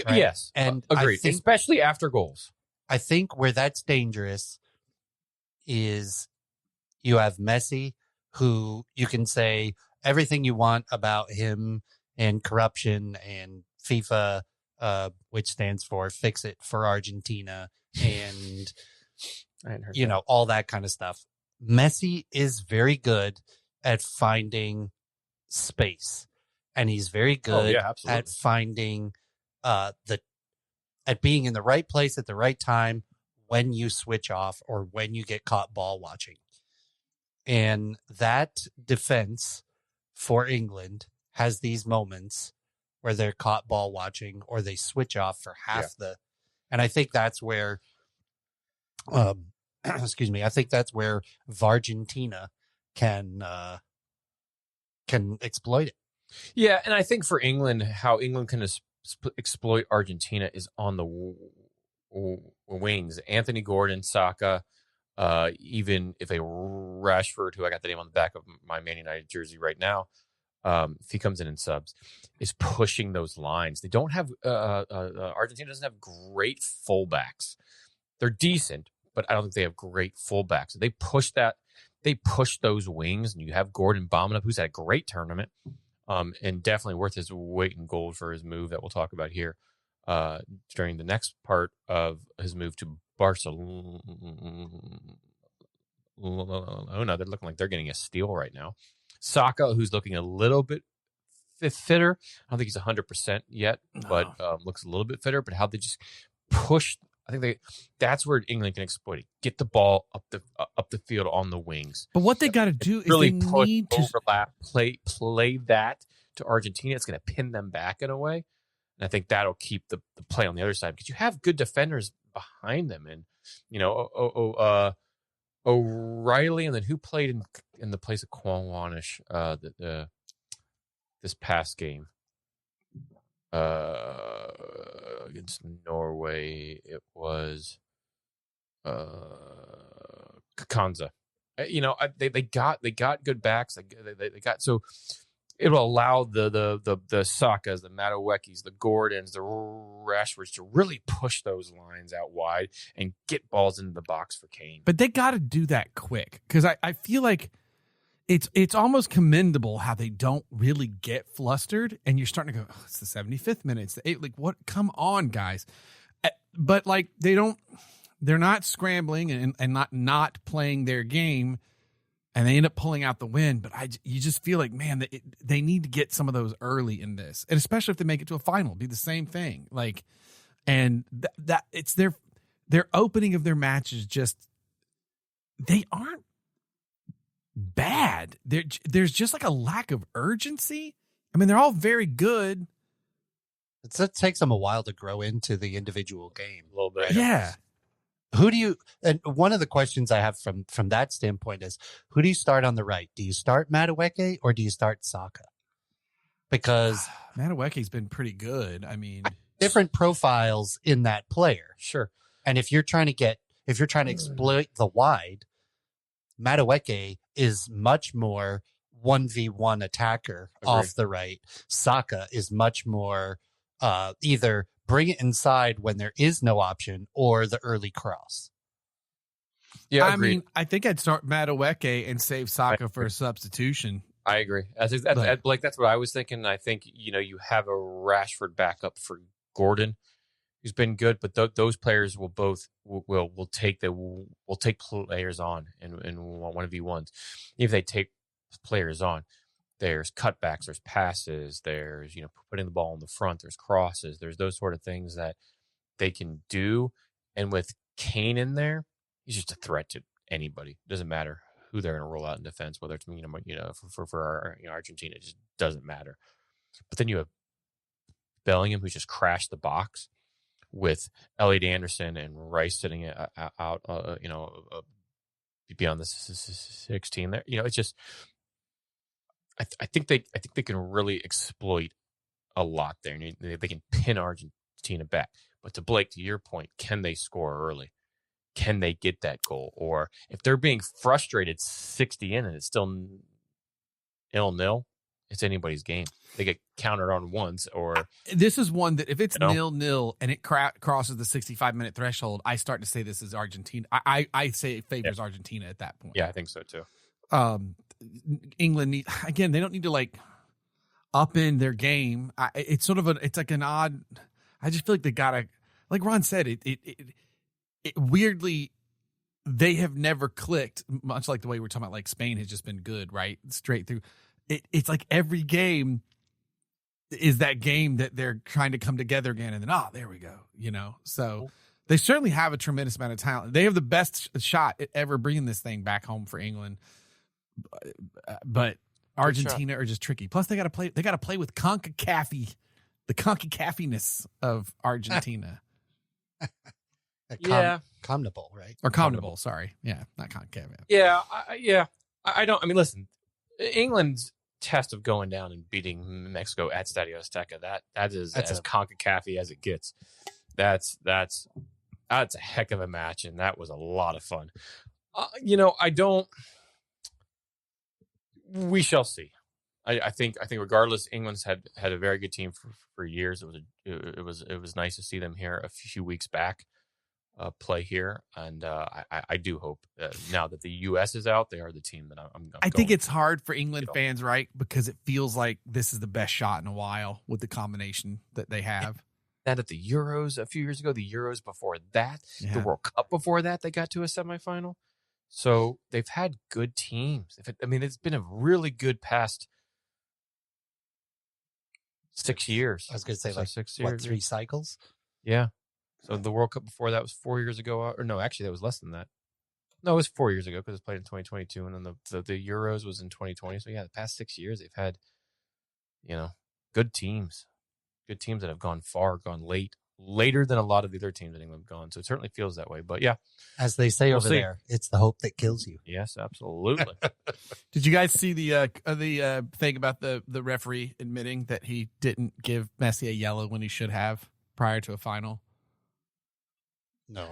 Right? Yes, and agreed. Especially after goals. I think where that's dangerous is you have Messi, who you can say everything you want about him and corruption and FIFA, which stands for Fix It for Argentina, and all that kind of stuff. Messi is very good at finding space, and he's very good absolutely. at finding at being in the right place at the right time when you switch off or when you get caught ball watching. And that defense for England has these moments where they're caught ball watching or they switch off for half and I think that's where excuse me, I think that's where Vargentina can exploit it. Yeah, and I think for England, how England can exploit Argentina is on the wings. Anthony Gordon, Saka, even if a Rashford, who I got the name on the back of my Man United jersey right now, if he comes in and subs, is pushing those lines. They don't have Argentina doesn't have great fullbacks. They're decent, but I don't think they have great fullbacks. They push that. They push those wings, and you have Gordon bombing up, who's had a great tournament, and definitely worth his weight in gold for his move that we'll talk about here during the next part of his move to Barcelona. They're looking like they're getting a steal right now. Saka, who's looking a little bit fitter. I don't think he's 100% yet, but looks a little bit fitter. But how they just push, I think that's where England can exploit it. Get the ball up the field on the wings. But what they got to do is really they push, need to overlap, play that to Argentina. It's going to pin them back in a way. And I think that'll keep the play on the other side because you have good defenders behind them. And, O'Reilly, and then who played in the place of Kwon-Wanish this past game against Norway? It was Kanza. They got good backs. They got so it'll allow the Sakas, the Maduekis, the Gordons, the Rashfords to really push those lines out wide and get balls into the box for Kane. But they got to do that quick because I feel like it's almost commendable how they don't really get flustered, and you're starting to go, it's the 75th minute, it's the 8th, like what? Come on, guys! But like they're not scrambling and not playing their game. And they end up pulling out the win, but you just feel like, man, they need to get some of those early in this, and especially if they make it to a final, be the same thing. Like, and that it's their opening of their matches. Just they aren't bad. There's just like a lack of urgency. I mean, they're all very good. It takes them a while to grow into the individual game. A little bit, yeah. And one of the questions I have from that standpoint is, who do you start on the right? Do you start Madueke or do you start Saka? Because Madueke's been pretty good. I mean, different profiles in that player. Sure. And if you're trying to exploit the wide, Madueke is much more 1v1 attacker. Agreed. Off the right. Saka is much more either bring it inside when there is no option or the early cross. Yeah, I mean, I think I'd start Madueke and save Saka for a substitution. I agree. Like that's what I was thinking. I think you have a Rashford backup for Gordon, who's been good, but those players will both will take players on in 1v1s. If they take players on, there's cutbacks, there's passes, there's putting the ball in the front, there's crosses, there's those sort of things that they can do. And with Kane in there, he's just a threat to anybody. It doesn't matter who they're going to roll out in defense, whether it's for Argentina, it just doesn't matter. But then you have Bellingham, who's just crashed the box with Elliot Anderson and Rice sitting out, beyond the 16 there. It's just. I think they can really exploit a lot there. They can pin Argentina back. But to Blake, to your point, can they score early? Can they get that goal? Or if they're being frustrated 60 in and it's still 0-0, it's anybody's game. They get countered on once. Or this is one that if it's 0-0 and it crosses the 65-minute threshold, I start to say this is Argentina. I say it favors Argentina at that point. Yeah, I think so too. England they don't need to like up in their game. It's sort of it's like an odd. I just feel like they gotta, like Ron said, it weirdly they have never clicked, much like the way we're talking about, like Spain has just been good, right? Straight through. It's like every game is that game that they're trying to come together again. And then, there we go, So they certainly have a tremendous amount of talent. They have the best shot at ever bringing this thing back home for England. But Argentina are just tricky. Plus, they got to play with CONCACAF, the CONCACAF-ness of Argentina. CONMEBOL, right? Or CONMEBOL, sorry. Yeah, not CONCACAF. Yeah, I don't. I mean, listen, England's test of going down and beating Mexico at Stadio Azteca, that is as CONCACAF-y as it gets. That's a heck of a match, and that was a lot of fun. We shall see. I think regardless, England's had a very good team for years. It was nice to see them here a few weeks back play here, and I do hope now that the U.S. is out, they are the team that I'm I think it's hard for England fans, right? Because it feels like this is the best shot in a while with the combination that they have. That at the Euros a few years ago, the Euros before that, the World Cup before that, they got to a semifinal. So they've had good teams. It's been a really good past 6 years. I was going to say 6 years. 3 cycles? Yeah. So the World Cup before that was 4 years ago. Or no, actually, that was less than that. No, it was 4 years ago because it was played in 2022. And then the Euros was in 2020. So, yeah, the past 6 years, they've had, good teams. Good teams that have gone far, gone later than a lot of the other teams that England have gone. So it certainly feels that way. But, yeah. As they say over there, it's the hope that kills you. Yes, absolutely. Did you guys see the thing about the referee admitting that he didn't give Messi a yellow when he should have prior to a final? No.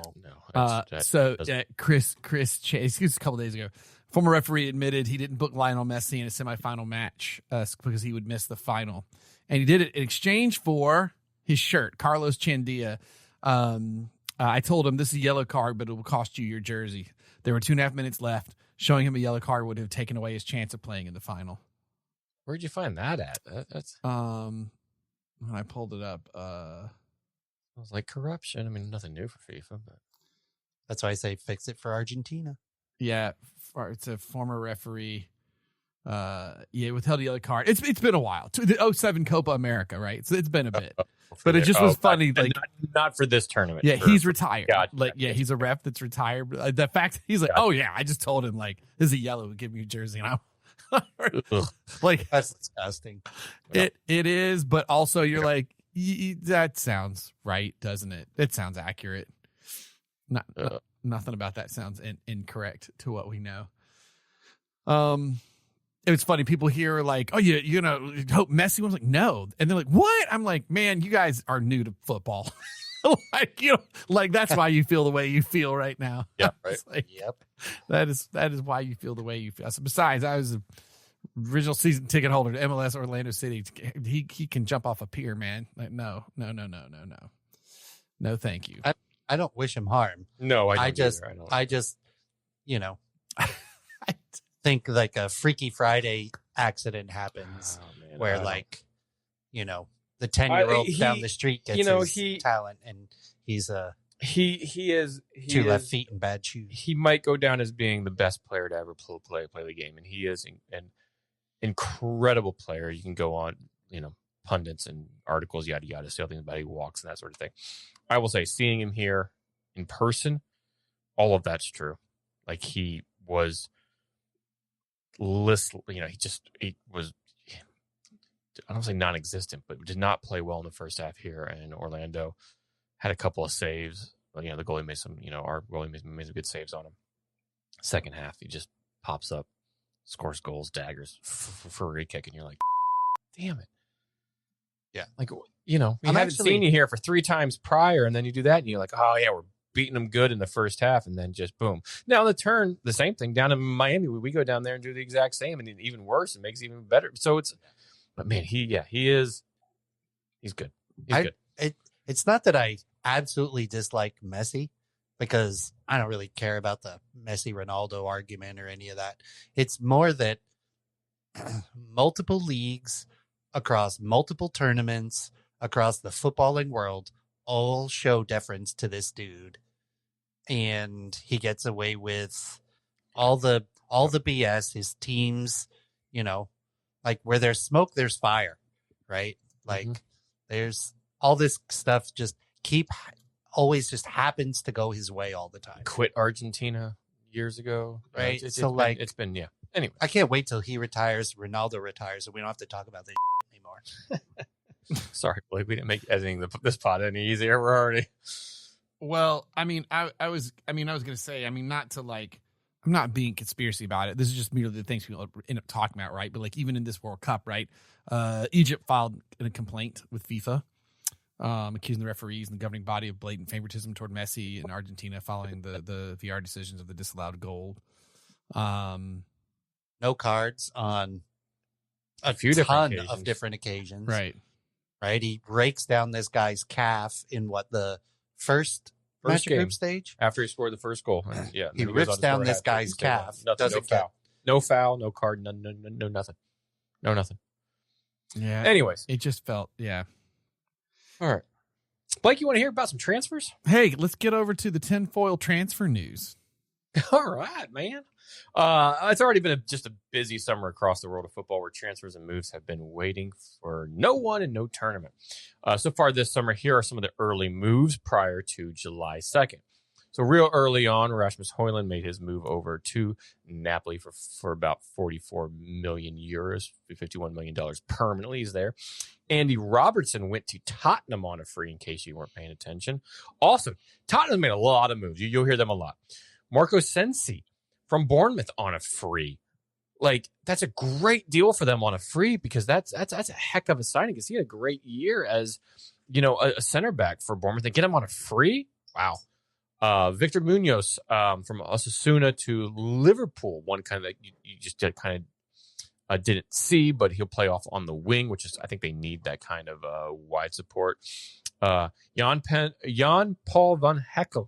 Chris Chase, a couple days ago, former referee admitted he didn't book Lionel Messi in a semifinal match because he would miss the final, and he did it in exchange for his shirt, Carlos Chandia. I told him, this is a yellow card, but it will cost you your jersey. There were 2.5 minutes left. Showing him a yellow card would have taken away his chance of playing in the final. Where'd you find that at? That's when I pulled it up. It was like corruption. I mean, nothing new for FIFA, but that's why I say fix it for Argentina. Yeah, it's a former referee. Withheld a yellow card. It's been a while. The 07 Copa America, right? So it's been a bit. But it just was funny. Like not for this tournament. Yeah, he's retired. Gotcha. He's a ref that's retired. The fact he's like, oh yeah, I just told him like, this is a yellow. Give me your jersey, and I'm like, that's disgusting. It is, but also you're like, that sounds right, doesn't it? It sounds accurate. Nothing about that sounds incorrect to what we know. It's funny. People here are like, oh, hope Messi was like, no. And they're like, what? I'm like, man, you guys are new to football. That's why you feel the way you feel right now. Yeah, right. Yep. That is why you feel the way you feel. So besides, I was the original season ticket holder to MLS Orlando City. He can jump off a pier, man. Like, no. No, thank you. I don't wish him harm. No, I just think like a Freaky Friday accident happens where the 10-year-old down the street gets his talent, and he's he is 2 left feet and bad shoes. He might go down as being the best player to ever play the game, and he is an incredible player. You can go on, pundits and articles, yada yada, say things about he walks and that sort of thing. I will say, seeing him here in person, all of that's true. Like, he was he was, I don't say non-existent, but did not play well in the first half here in Orlando. Had a couple of saves. The goalie made some, our goalie made some good saves on him. Second half, he just pops up, scores goals, daggers for a free kick, and you're like, damn it. Yeah. Like, we haven't seen you here for 3 times prior, and then you do that, and you're like, oh, yeah, we're beating them good in the first half, and then just boom. Now, the turn, the same thing. Down in Miami, we go down there and do the exact same, and even worse, it makes it even better. So but man, he's good. He's good. It's not that I absolutely dislike Messi, because I don't really care about the Messi-Ronaldo argument or any of that. It's more that multiple leagues across multiple tournaments across the footballing world all show deference to this dude. and he gets away with all the BS. His teams, like where there's smoke, there's fire, right? Like there's all this stuff always just happens to go his way all the time. Quit Argentina years ago, right? It's been Anyway, I can't wait till he retires, Ronaldo retires, and we don't have to talk about this anymore. Sorry, Blake, we didn't make editing this pod any easier. We're already. Well, I mean, I was going to say, not to like, I'm not being conspiracy about it. This is just merely the things people end up talking about, right? But like, even in this World Cup, right? Egypt filed a complaint with FIFA, accusing the referees and the governing body of blatant favoritism toward Messi in Argentina following the VR decisions of the disallowed goal. No cards on a few ton of different occasions. Right. He breaks down this guy's calf in the first match group stage after he scored the first goal. And, he rips down this guy's calf. No foul, no card, no nothing. No nothing. Yeah. Anyways, it just felt, yeah. All right. Blake, you want to hear about some transfers? Hey, let's get over to the tinfoil transfer news. All right, man. It's already been just a busy summer across the world of football where transfers and moves have been waiting for no one and no tournament. So far this summer, here are some of the early moves prior to July 2nd. So real early on, Rasmus Højlund made his move over to Napoli for about 44 million euros, $51 million permanently. He's there. Andy Robertson went to Tottenham on a free, in case you weren't paying attention. Also, Tottenham made a lot of moves. You'll hear them a lot. Marco Sensi from Bournemouth on a free. Like, that's a great deal for them on a free, because that's a heck of a signing, because he had a great year as, a center back for Bournemouth. And get him on a free? Wow. Victor Munoz from Osasuna to Liverpool, one kind of you just didn't see, but he'll play off on the wing, which is, I think they need that kind of wide support. Jan Paul van Heckel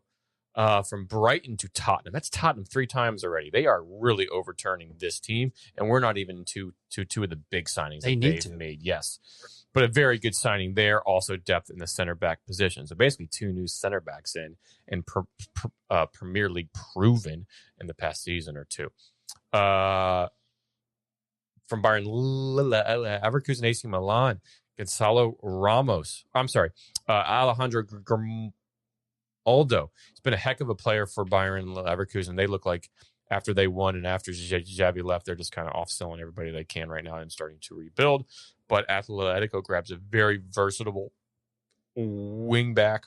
from Brighton to Tottenham. That's Tottenham 3 times already. They are really overturning this team, and we're not even to two of the big signings they've made. Yes, but a very good signing there. Also depth in the center back position. So basically 2 new center backs in, and Premier League proven in the past season or 2. From Bayern Leverkusen, AC Milan, Gonzalo Ramos. I'm sorry, Alejandro Aldo. He's been a heck of a player for Bayern Leverkusen. They look like, after they won and after Xavi left, they're just kind of off-selling everybody they can right now and starting to rebuild. But Atletico grabs a very versatile wing-back,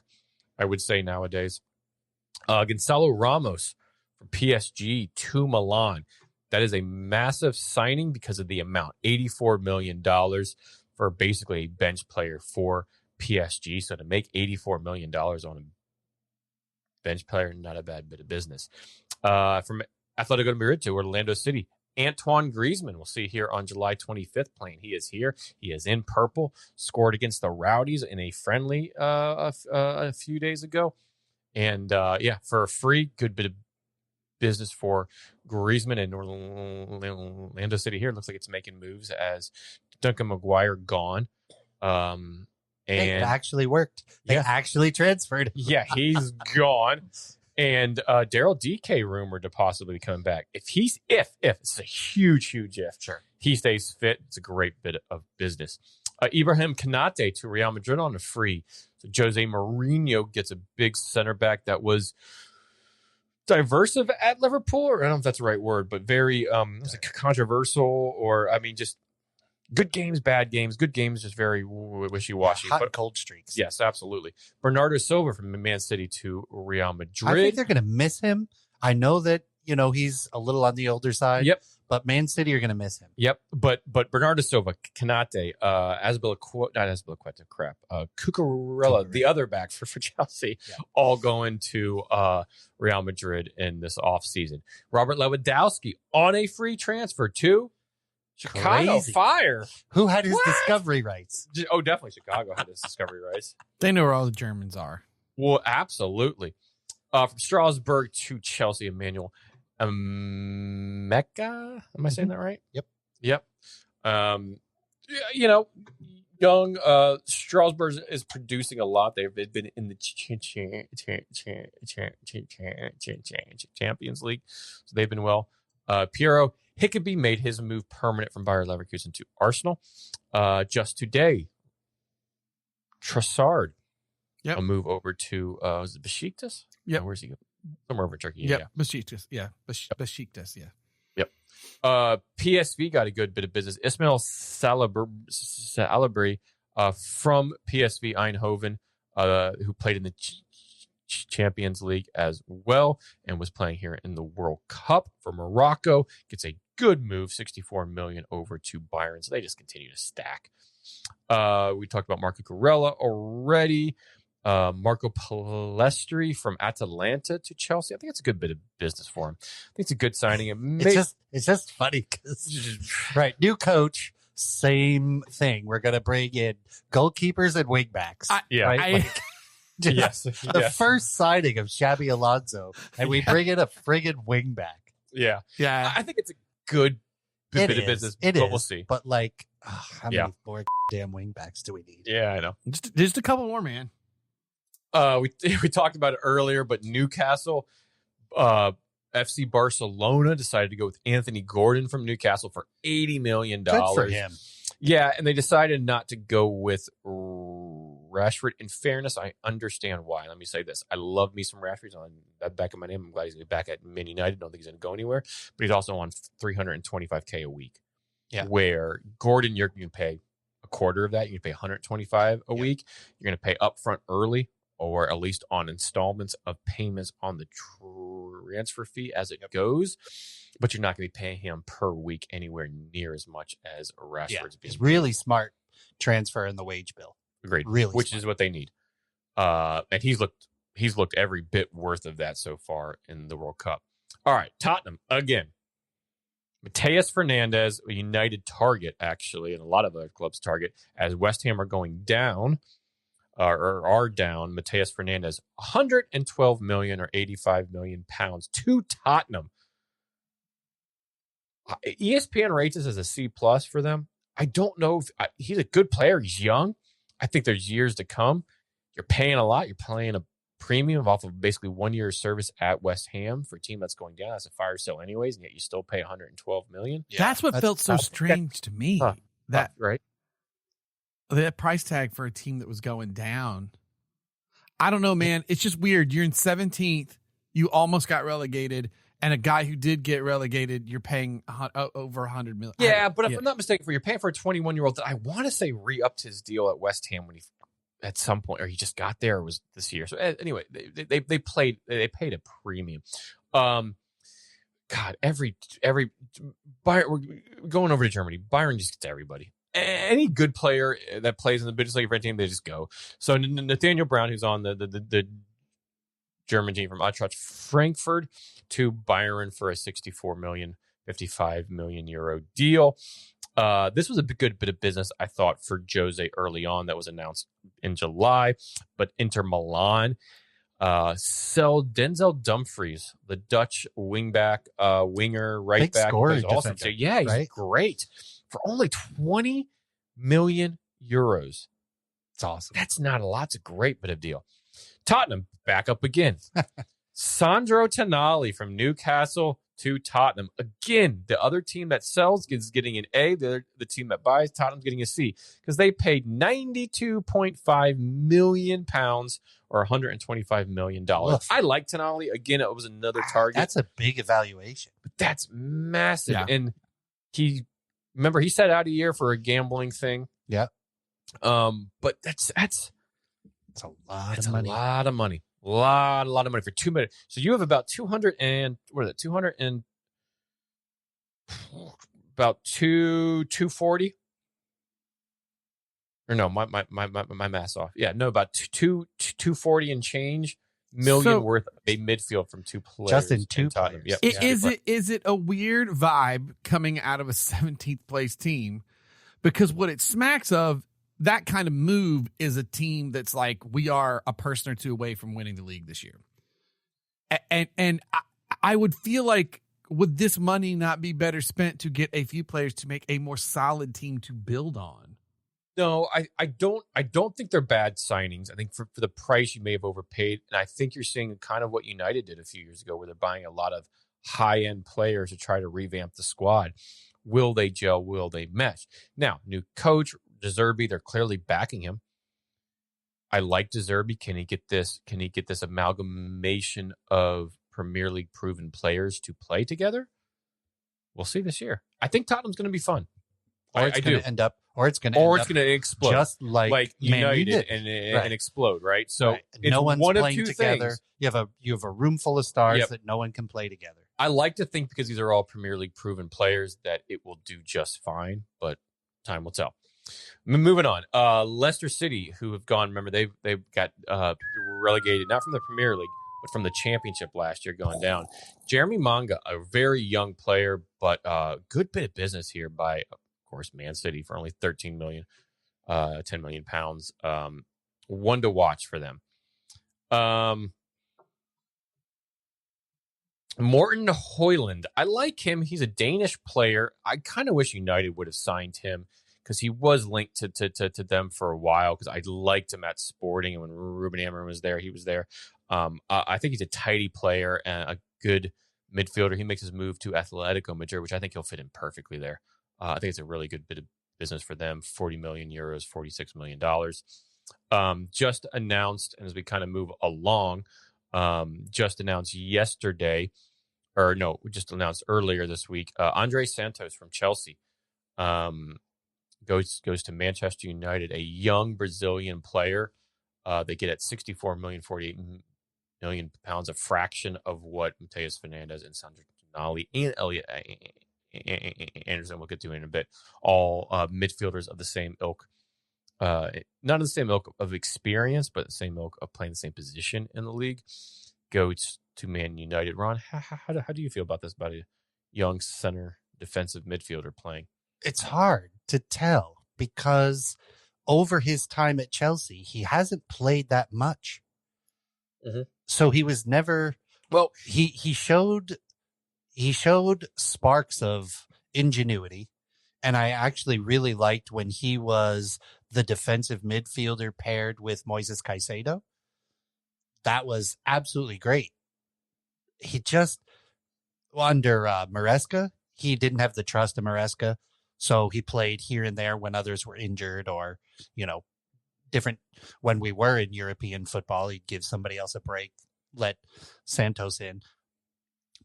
I would say, nowadays. Gonzalo Ramos from PSG to Milan. That is a massive signing because of the amount. $84 million for basically a bench player for PSG. So to make $84 million on a bench player, not a bad bit of business. From Atletico de Madrid to Orlando City, Antoine Griezmann, we'll see here on July 25th playing. He is here. He is in purple. Scored against the Rowdies in a friendly a few days ago. And, for a free, good bit of business for Griezmann, and Orlando City here. It looks like it's making moves as Duncan Maguire gone. And it actually worked. They actually transferred him. Yeah, he's gone. And Daryl DK rumored to possibly be coming back. If it's a huge if. Sure. He stays fit, it's a great bit of business. Ibrahim Konate to Real Madrid on a free. So Jose Mourinho gets a big center back that was diverse at Liverpool, or I don't know if that's the right word, but very controversial, or just good games, bad games, good games, just very wishy-washy. Hot and cold streaks. Yes, absolutely. Bernardo Silva from Man City to Real Madrid. I think they're going to miss him. I know that, he's a little on the older side. Yep. But Man City are going to miss him. Yep. But Bernardo Silva, Konate, Cucurella, the other back for Chelsea, all going to Real Madrid in this offseason. Robert Lewandowski on a free transfer to Chicago Fire. Who had his discovery rights? Oh, definitely Chicago had his discovery rights. They know where all the Germans are. Well, absolutely. From Strasbourg to Chelsea, Emmanuel Mecca. Am I saying that right? Yep. Young young. Strasbourg is producing a lot. They've been in the Champions League, so they've been well. Piero Hickeby made his move permanent from Bayer Leverkusen to Arsenal. Just today, Trossard, a move over to was it Besiktas? Yeah, where's he? Somewhere over in Turkey. Yeah, Besiktas. Yeah, Besiktas. Yeah. Yep. PSV got a good bit of business. Ismail Salabri from PSV Eindhoven, who played in the Champions League as well and was playing here in the World Cup for Morocco, gets a good move, 64 million over to Bayern. So they just continue to stack. We talked about Marco Corella already. Marco Palestri from Atalanta to Chelsea. I think it's a good bit of business for him. I think it's a good signing. It's just funny because right, new coach, same thing. We're gonna bring in goalkeepers and wingbacks. Right? Yes. The first signing of Xabi Alonso, and we bring in a friggin' wingback. Yeah. Yeah. I think it's a good bit of business. We'll see. But like, how many more damn wingbacks do we need? Yeah, I know. Just a couple more, man. We talked about it earlier, but Newcastle, FC Barcelona decided to go with Anthony Gordon from Newcastle for $80 million. Good for him. Yeah, and they decided not to go with Rashford. In fairness, I understand why. Let me say this. I love me some Rashford. On that back of my name, I'm glad he's back at Man United. Don't think he's going to go anywhere. But he's also on $325K a week. Yeah. Where Gordon, you can pay a quarter of that. You can pay $125 a week. You're going to pay upfront early, or at least on installments of payments on the transfer fee as it goes. But you're not going to be paying him per week anywhere near as much as Rashford's being. It's really smart transfer in the wage bill. Agreed. Really which smart. is what they need. And he's looked every bit worth of that so far in the World Cup. All right, Tottenham again. Mateus Fernandes, a United target, actually, and a lot of other clubs target, as West Ham are going down, or are down. Mateus Fernandes, 112 million or 85 million pounds to Tottenham. ESPN rates this as a C+ for them. I don't know if he's a good player. He's young. I think there's years to come. You're paying a lot. You're paying a premium off of basically 1 year's service at West Ham for a team that's going down. That's a fire sale anyways, and yet you still pay 112 million. Yeah, that's what felt so strange to me. Right? That price tag for a team that was going down. I don't know, man. It's just weird. You're in 17th. You almost got relegated. And a guy who did get relegated, you're paying over 100 million. Yeah, but if I'm not mistaken, you're paying for a 21-year-old that I want to say re-upped his deal at West Ham when he at some point, or he just got there, or was this year. So anyway, they paid a premium. God, every Bayern, we're going over to Germany. Bayern just gets everybody. Any good player that plays in the Bundesliga for a team, they just go. So Nathaniel Brown, who's on the German team from Eintracht Frankfurt to Bayern for a 64 million, 55 million euro deal. This was a good bit of business, I thought, for Jose early on that was announced in July. But Inter Milan sell Denzel Dumfries, the Dutch winger, right big back. Scorer, Awesome. So, yeah, he's great. For only 20 million euros. It's awesome. That's not a lot. It's a great bit of deal. Tottenham back up again. Sandro Tonali from Newcastle to Tottenham. Again, the other team that sells is getting an A. The team that buys, Tottenham's getting a C, because they paid £92.5 million or $125 million. Oof. I like Tonali. Again, it was another target. That's a big evaluation. But that's massive. Yeah. And he sat out a year for a gambling thing. Yeah. But that's a lot of money. A lot of money. A lot of money for 2 minutes. So you have about 200 and about 240. Or no, my math's off. Yeah, no, about 240 and change million worth of a midfield from two players. Just in two players. Yep. Is it a weird vibe coming out of a 17th place team? Because what it smacks of, that kind of move is a team that's like, we are a person or two away from winning the league this year. And I would feel like, would this money not be better spent to get a few players to make a more solid team to build on? No, I don't think they're bad signings. I think for the price you may have overpaid, and I think you're seeing kind of what United did a few years ago, where they're buying a lot of high end players to try to revamp the squad. Will they gel? Will they mesh? Now, new coach De Zerbi, they're clearly backing him. I like De Zerbi. Can he get this? Can he get this amalgamation of Premier League proven players to play together? We'll see this year. I think Tottenham's going to be fun. Or it's going to end up, or it's going to, or it's going to explode, just like United and explode. Right. So it's no one's one playing of two together. things. You have a room full of stars Yep. that no one can play together. I like to think, because these are all Premier League proven players, that it will do just fine, but time will tell. Moving on, Leicester City, who have gone. Remember, they've got relegated not from the Premier League, but from the Championship last year, gone down. Jeremy Manga, a very young player, but good bit of business here by, of course, Man City for only 13 million, 10 million pounds. One to watch for them. Morten Højlund, I like him. He's a Danish player. I kind of wish United would have signed him, because he was linked to them for a while, because I liked him at Sporting, and when Ruben Amorim was there, he was there. I think he's a tidy player and a good midfielder. He makes his move to Atletico Madrid, which I think he'll fit in perfectly there. I think it's a really good bit of business for them. 40 million euros, $46 million. Just announced, and as we kind of move along, just announced yesterday, or no, we just announced earlier this week, Andre Santos from Chelsea goes to Manchester United, a young Brazilian player. They get at 64 million, 48 million pounds, a fraction of what Mateus Fernandes and Sandro Tonali and Elliot Anderson will get to in a bit. All midfielders of the same ilk. Not of the same ilk of experience, but the same ilk of playing the same position in the league. Goes to Man United. Ron, how do you feel about this, about a young center defensive midfielder playing? It's hard to tell, because over his time at Chelsea, he hasn't played that much. Mm-hmm. So he was never, well, he showed sparks of ingenuity. And I actually really liked when he was the defensive midfielder paired with Moises Caicedo. That was absolutely great. He just, under Maresca, he didn't have the trust of Maresca. So he played here and there when others were injured, or, different. When we were in European football, he'd give somebody else a break, let Santos in.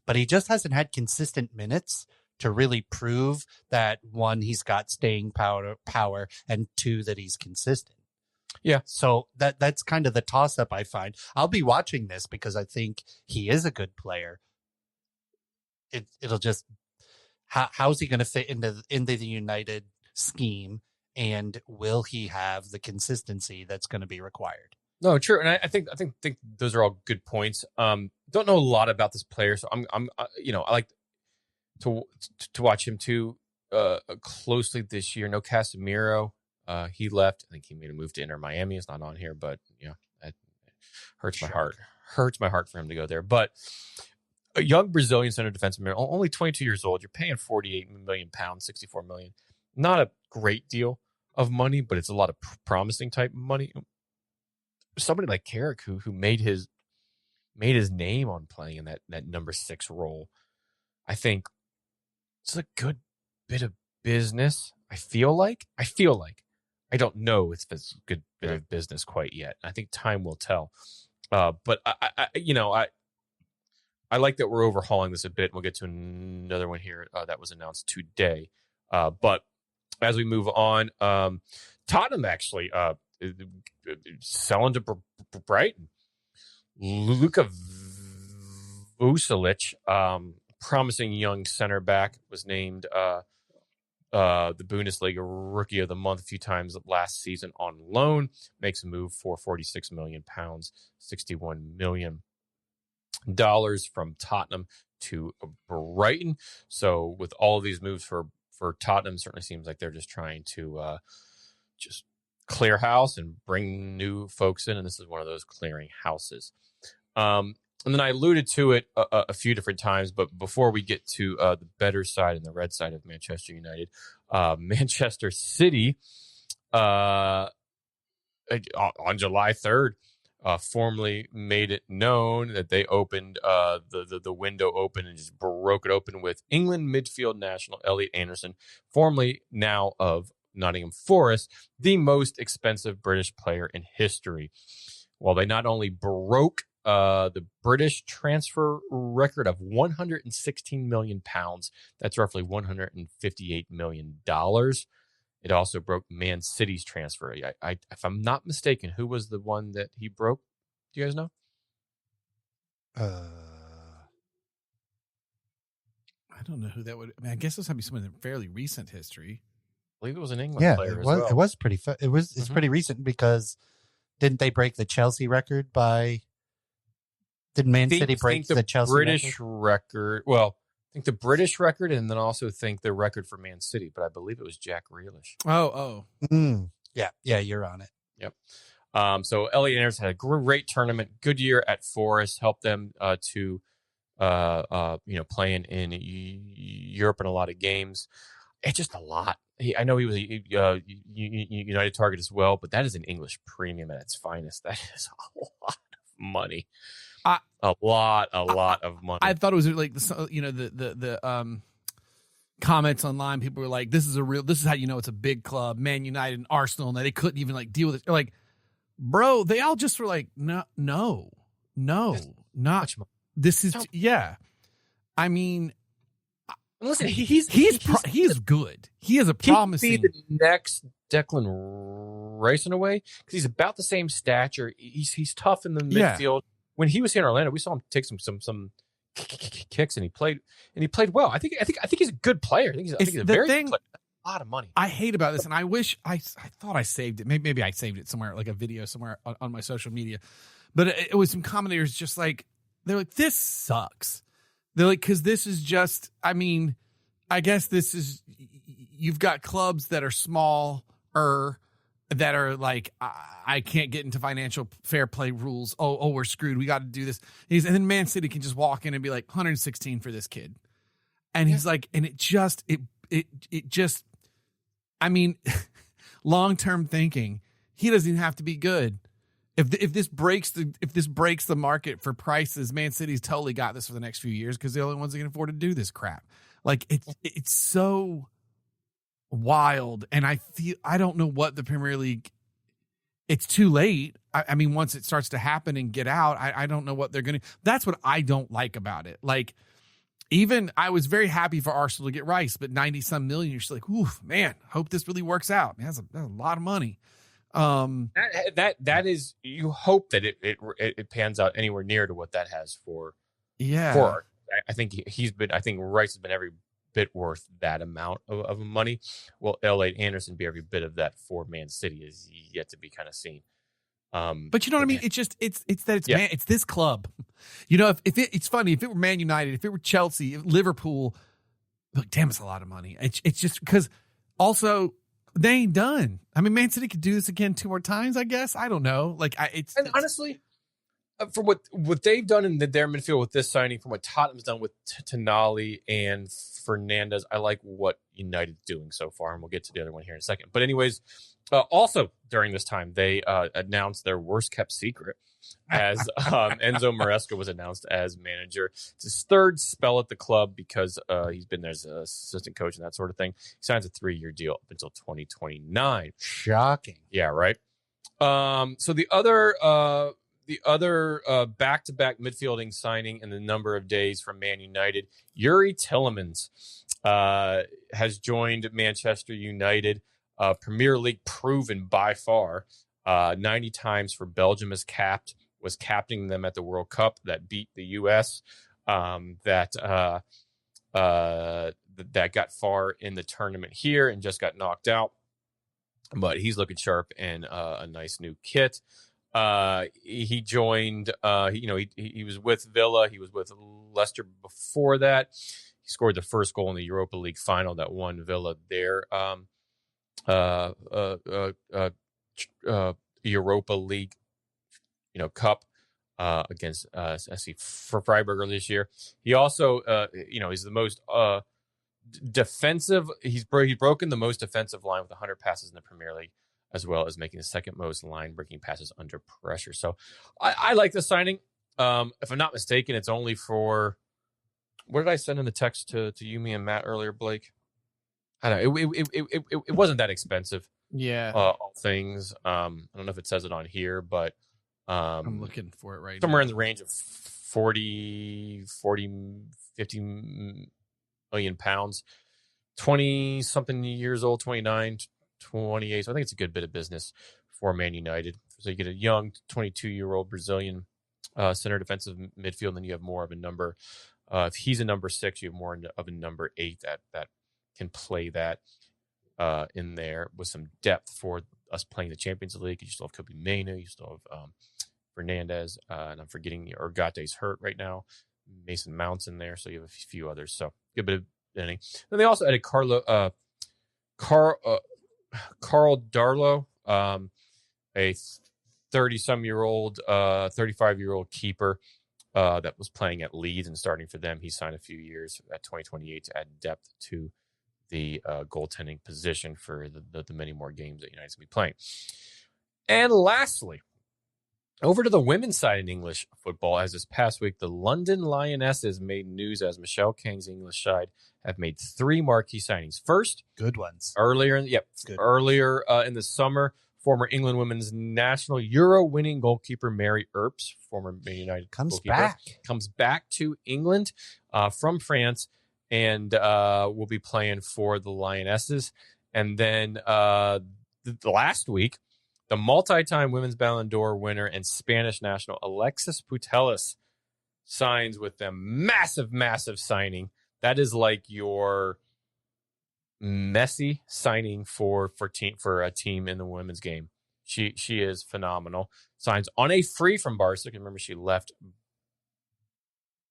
But he just hasn't had consistent minutes to really prove that, one, he's got staying power, and two, that he's consistent. Yeah. So that's kind of the toss-up I find. I'll be watching this because I think he is a good player. It'll just, how's he going to fit into the United scheme, and will he have the consistency that's going to be required? No, true, and I think those are all good points. Don't know a lot about this player, so I like to watch him too closely this year. No Casemiro, he left. I think he made a move to Inter Miami. It's not on here, but it hurts my heart. Hurts my heart for him to go there. But a young Brazilian center defensive midfielder, only 22 years old. You're paying 48 million pounds, 64 million. Not a great deal of money, but it's a lot of promising type money. Somebody like Carrick, who made his name on playing in that number 6 role. I think it's a good bit of business. I feel like. I don't know if it's a good bit of business quite yet. I think time will tell. But I like that we're overhauling this a bit. We'll get to another one here that was announced today. But as we move on, Tottenham actually selling to Brighton. Luka Vucelic, promising young center back, was named the Bundesliga Rookie of the Month a few times last season on loan. Makes a move for 46 million pounds, $61 million from Tottenham to Brighton. So with all of these moves for Tottenham, certainly seems like they're just trying to just clear house and bring new folks in, and this is one of those clearing houses. And then I alluded to it a few different times, but before we get to the better side and the red side of Manchester United, Manchester City on July 3rd, formally made it known that they opened the window open and just broke it open with England midfield national Elliot Anderson, formerly now of Nottingham Forest, the most expensive British player in history. Well, they not only broke the British transfer record of 116 million pounds, that's roughly $158 million. It also broke Man City's transfer. If I'm not mistaken, who was the one that he broke? Do you guys know? I don't know who that would. I mean, I guess this would be someone in fairly recent history. I believe it was an England player as well. It was pretty. It's pretty recent because didn't they break the Chelsea record by? Did Man City break the Chelsea British record? Well, I think the British record, and then also think the record for Man City, but I believe it was Jack Grealish. Yeah, you're on it. Yep. So Elliot Anderson had a great tournament, good year at Forest, helped them to play in Europe in a lot of games. It's just a lot. I know he was a United target as well, but that is an English premium at its finest. That is a lot of money. A lot of money. I thought it was like the comments online. People were like, "This is how you know it's a big club." Man United and Arsenal, and they couldn't even like deal with it. They're like, bro, they all just were like, no, not much money. This is I mean, listen, he's good. He is a promising. He could be the next Declan Rice in a way because he's about the same stature. He's tough in the midfield. When he was here in Orlando, we saw him take some kicks, and he played well. I think he's a good player. I think he's a very good player. A lot of money. I hate about this, and I wish I thought I saved it. Maybe I saved it somewhere, like a video somewhere on my social media. But it was some commentators just like they're like, "This sucks." They're like, because this is just. I mean, I guess this is. You've got clubs that are smaller, that are like, I can't get into financial fair play rules. Oh, we're screwed. We got to do this. And then Man City can just walk in and be like 116 for this kid. And he's like, and it just, I mean, long-term thinking, he doesn't even have to be good. If this breaks the market for prices, Man City's totally got this for the next few years because they're the only ones that can afford to do this crap. Like it's so wild, and I don't know what the Premier League. It's too late. I mean, once it starts to happen and get out, I don't know what they're going to. That's what I don't like about it. Like, even I was very happy for Arsenal to get Rice, but 90-some million. You're just like, oof, man. Hope this really works out. Man, that's a lot of money. That is, you hope that it pans out anywhere near to what that has for. I think I think Rice has been every bit worth that amount of money. Will Elliot Anderson be every bit of that for Man City is yet to be kind of seen. But you know what I mean? It's just it's it's this club. You know, if it's funny, if it were Man United, if it were Chelsea, if Liverpool, look, damn, it's a lot of money. It's just because also they ain't done. I mean, Man City could do this again 2 more times, I guess. I don't know. Like honestly, for what they've done in their midfield with this signing, from what Tottenham's done with Tonali and Fernandez, I like what United's doing so far, and we'll get to the other one here in a second. But anyways, also during this time, they announced their worst kept secret as Enzo Maresca was announced as manager. It's his third spell at the club because he's been there as an assistant coach and that sort of thing. He signs a 3-year deal up until 2029. Shocking. Yeah, right. So the other back-to-back midfielding signing in the number of days from Man United, Yuri Tillemans has joined Manchester United, Premier League proven by far. 90 times for Belgium was captaining them at the World Cup that beat the U.S. That got far in the tournament here and just got knocked out. But he's looking sharp in a nice new kit. He joined, he was with Villa. He was with Leicester before that. He scored the first goal in the Europa League final that won Villa their Europa League, cup against SC Freiburg this year. He also, he's the most defensive. He's broken the most defensive line with 100 passes in the Premier League. as well as making the second most line-breaking passes under pressure. So I like the signing. If I'm not mistaken, it's only for, what did I send in the text to you, me, and Matt earlier, Blake? I don't know. It wasn't that expensive. Yeah. All things. I don't know if it says it on here, but I'm looking for it right somewhere now. in the range of 50 million pounds. 20 something years old, 29, 28. So I think it's a good bit of business for Man United. So you get a young 22-year-old Brazilian center defensive midfield, and then you have more of a number. If he's a number 6, you have more of a number 8 that can play that in there with some depth for us playing the Champions League. You still have Kobe Mainoo, you still have Fernandez, and I'm forgetting Urgate's hurt right now. Mason Mount's in there, so you have a few others. So good bit of inning. Then they also added Carl Darlow, a 30-some-year-old, 35-year-old keeper that was playing at Leeds and starting for them. He signed a few years at 2028 to add depth to the goaltending position for the many more games that United's going to be playing. And lastly, over to the women's side in English football, as this past week, the London Lionesses made news as Michelle King's English side have made 3 marquee signings. First, Good ones. earlier in the summer, former England women's national Euro-winning goalkeeper Mary Earps, former Man United Comes back to England from France, and will be playing for the Lionesses. And then the last week, the multi-time Women's Ballon d'Or winner and Spanish national Alexis Putellas signs with them. Massive, massive signing. That is like your Messi signing for a team in the women's game. She is phenomenal. Signs on a free from Barca. Remember, she left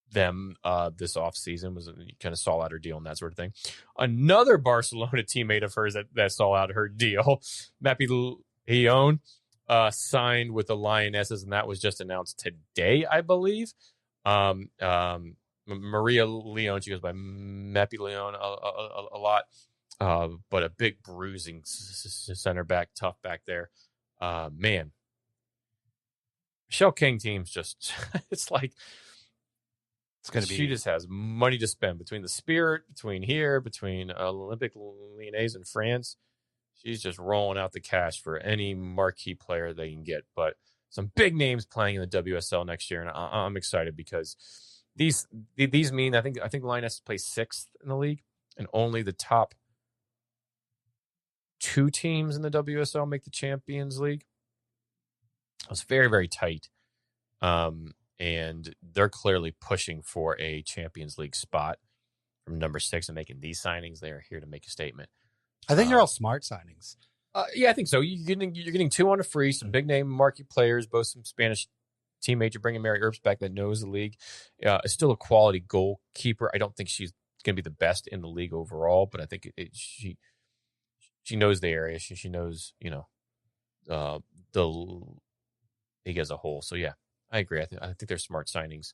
them this offseason, was kind of saw out her deal and that sort of thing. Another Barcelona teammate of hers that saw out her deal, Mappy Leon, signed with the Lionesses, and that was just announced today, I believe. Maria Leon, she goes by Mappy Leon a lot, but a big bruising center back, tough back there. Man, Michelle King team's just, it's like, It's going to be. she just has money to spend between the Spirit, between Olympic Lyonnais in France. She's just rolling out the cash for any marquee player they can get. But some big names playing in the WSL next year, and I'm excited because these mean I think Lioness plays 6th in the league, and only the top 2 teams in the WSL make the Champions League. It's very, very tight, and they're clearly pushing for a Champions League spot from number 6 and making these signings. They are here to make a statement. I think they're all smart signings. Yeah, I think so. You're getting 2 on a free, some big name marquee players, both some Spanish teammates. You're bringing Mary Earps back that knows the league. Is still a quality goalkeeper. I don't think she's going to be the best in the league overall, but I think she knows the area. She knows the league as a whole. So yeah, I agree. I think they're smart signings.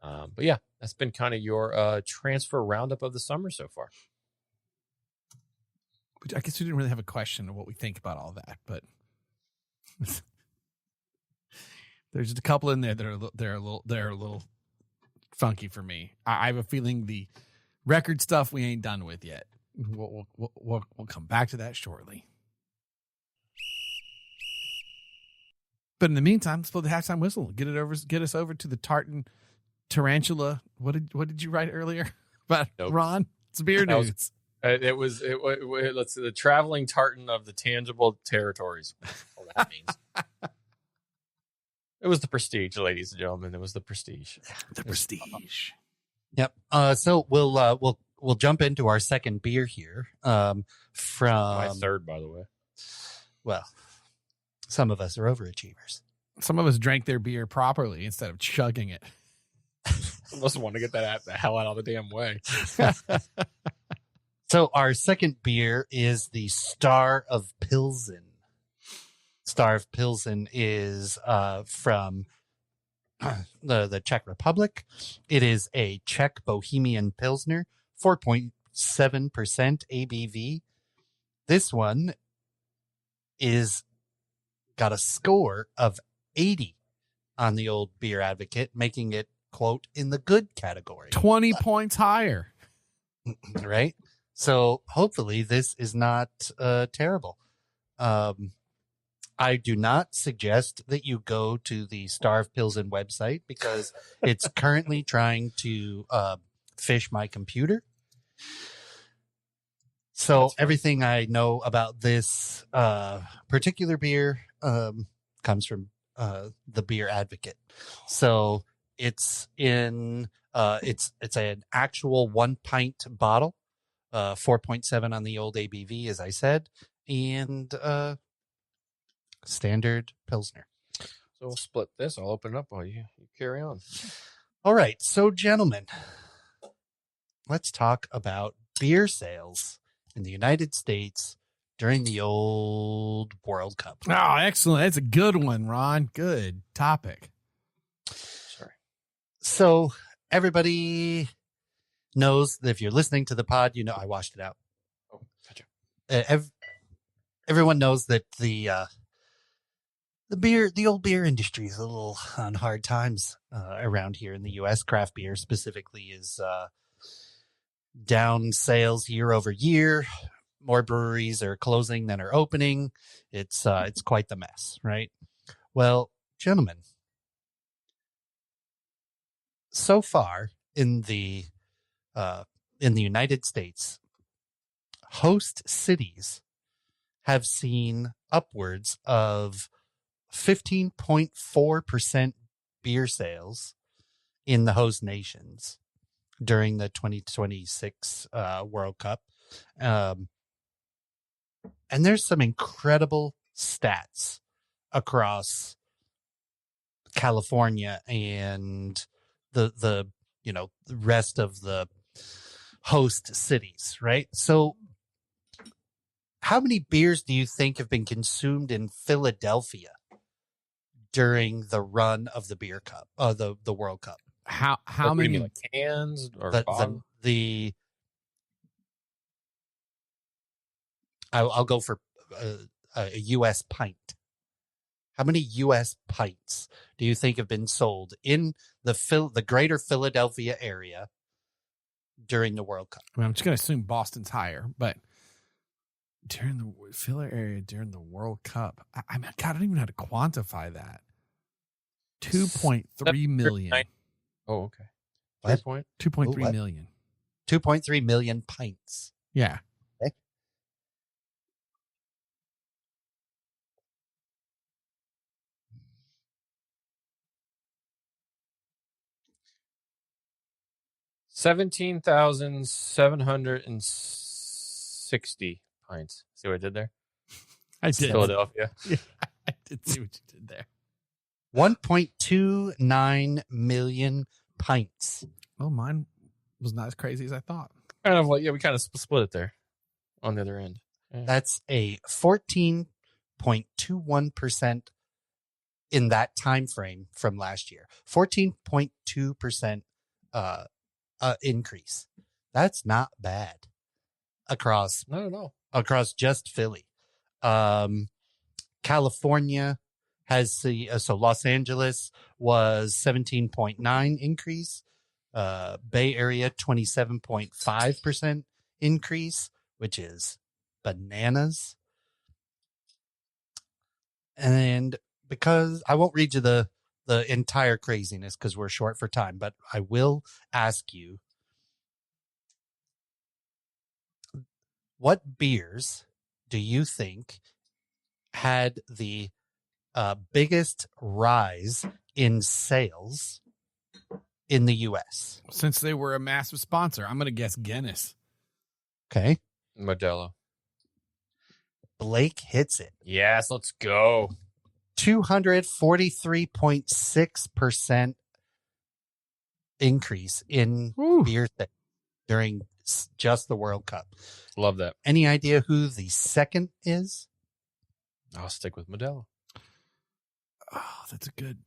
But yeah, that's been kind of your transfer roundup of the summer so far. I guess we didn't really have a question of what we think about all that, but there's just a couple in there that are a little funky for me. I have a feeling the record stuff we ain't done with yet. We'll come back to that shortly. But in the meantime, let's blow the halftime whistle. Get us over to the tartan tarantula. What did you write earlier about Ron? It's beer news. It was the traveling tartan of the tangible territories. All that means. It was the prestige, ladies and gentlemen. It was the prestige. The prestige. Yep. So we'll jump into our second beer here. From My third, by the way. Well, some of us are overachievers. Some of us drank their beer properly instead of chugging it. Some of us want to get that the hell out of the damn way. So our second beer is the Star of Pilsen. Star of Pilsen is from the Czech Republic. It is a Czech Bohemian Pilsner, 4.7% ABV. This one is got a score of 80 on the old Beer Advocate, making it, quote, in the good category. 20 points higher. Right? So hopefully this is not terrible. I do not suggest that you go to the Star of Pilsen website because it's currently trying to phish my computer. So everything I know about this particular beer comes from the Beer Advocate. So it's in it's an actual 1 pint bottle, 4.7 on the old ABV, as I said, and standard Pilsner. So we'll split this. I'll open it up while you carry on. All right. So, gentlemen, let's talk about beer sales in the United States during the old World Cup. Oh, excellent. That's a good one, Ron. Good topic. Sorry. So, everybody knows that if you're listening to the pod, you know I washed it out. Oh, gotcha. Everyone knows that the old beer industry is a little on hard times around here in the U.S. Craft beer specifically is down sales year over year. More breweries are closing than are opening. It's quite the mess, right? Well, gentlemen, so far in the United States, host cities have seen upwards of 15.4% beer sales in the host nations during the 2026 World Cup. And there's some incredible stats across California and the rest of the host cities, right? So how many beers do you think have been consumed in Philadelphia during the run of the beer cup, the World Cup? How What do you mean, many? like cans or bottles? I'll go for a U.S. pint. How many U.S. pints do you think have been sold in the greater Philadelphia area during the World Cup? I mean, I'm just going to assume Boston's higher, but during the Philly area during the World Cup, I mean, God, I don't even know how to quantify that. 2.3 million. Oh, okay. What? 2.3 million. 2.3 million pints. Yeah. Okay. $17,760 pints. See what I did there? I did. Philadelphia. Yeah, I did see what you did there. 1.29 million pints. Well, mine was not as crazy as I thought. Kind of like, we kind of split it there on the other end. Yeah. That's a 14.21% in that time frame from last year. 14.2% increase. That's not bad across Not at all. across just Philly. California has so Los Angeles was 17.9 increase. Bay Area 27.5% increase, which is bananas. And because I won't read you the entire craziness because we're short for time, but I will ask you, what beers do you think had the biggest rise in sales in the U.S.? Since they were a massive sponsor, I'm going to guess Guinness. Okay. Modelo. Blake hits it. Yes, let's go. 243.6% increase in beer during just the World Cup. Love that. Any idea who the second is? I'll stick with Modelo. Oh, that's a good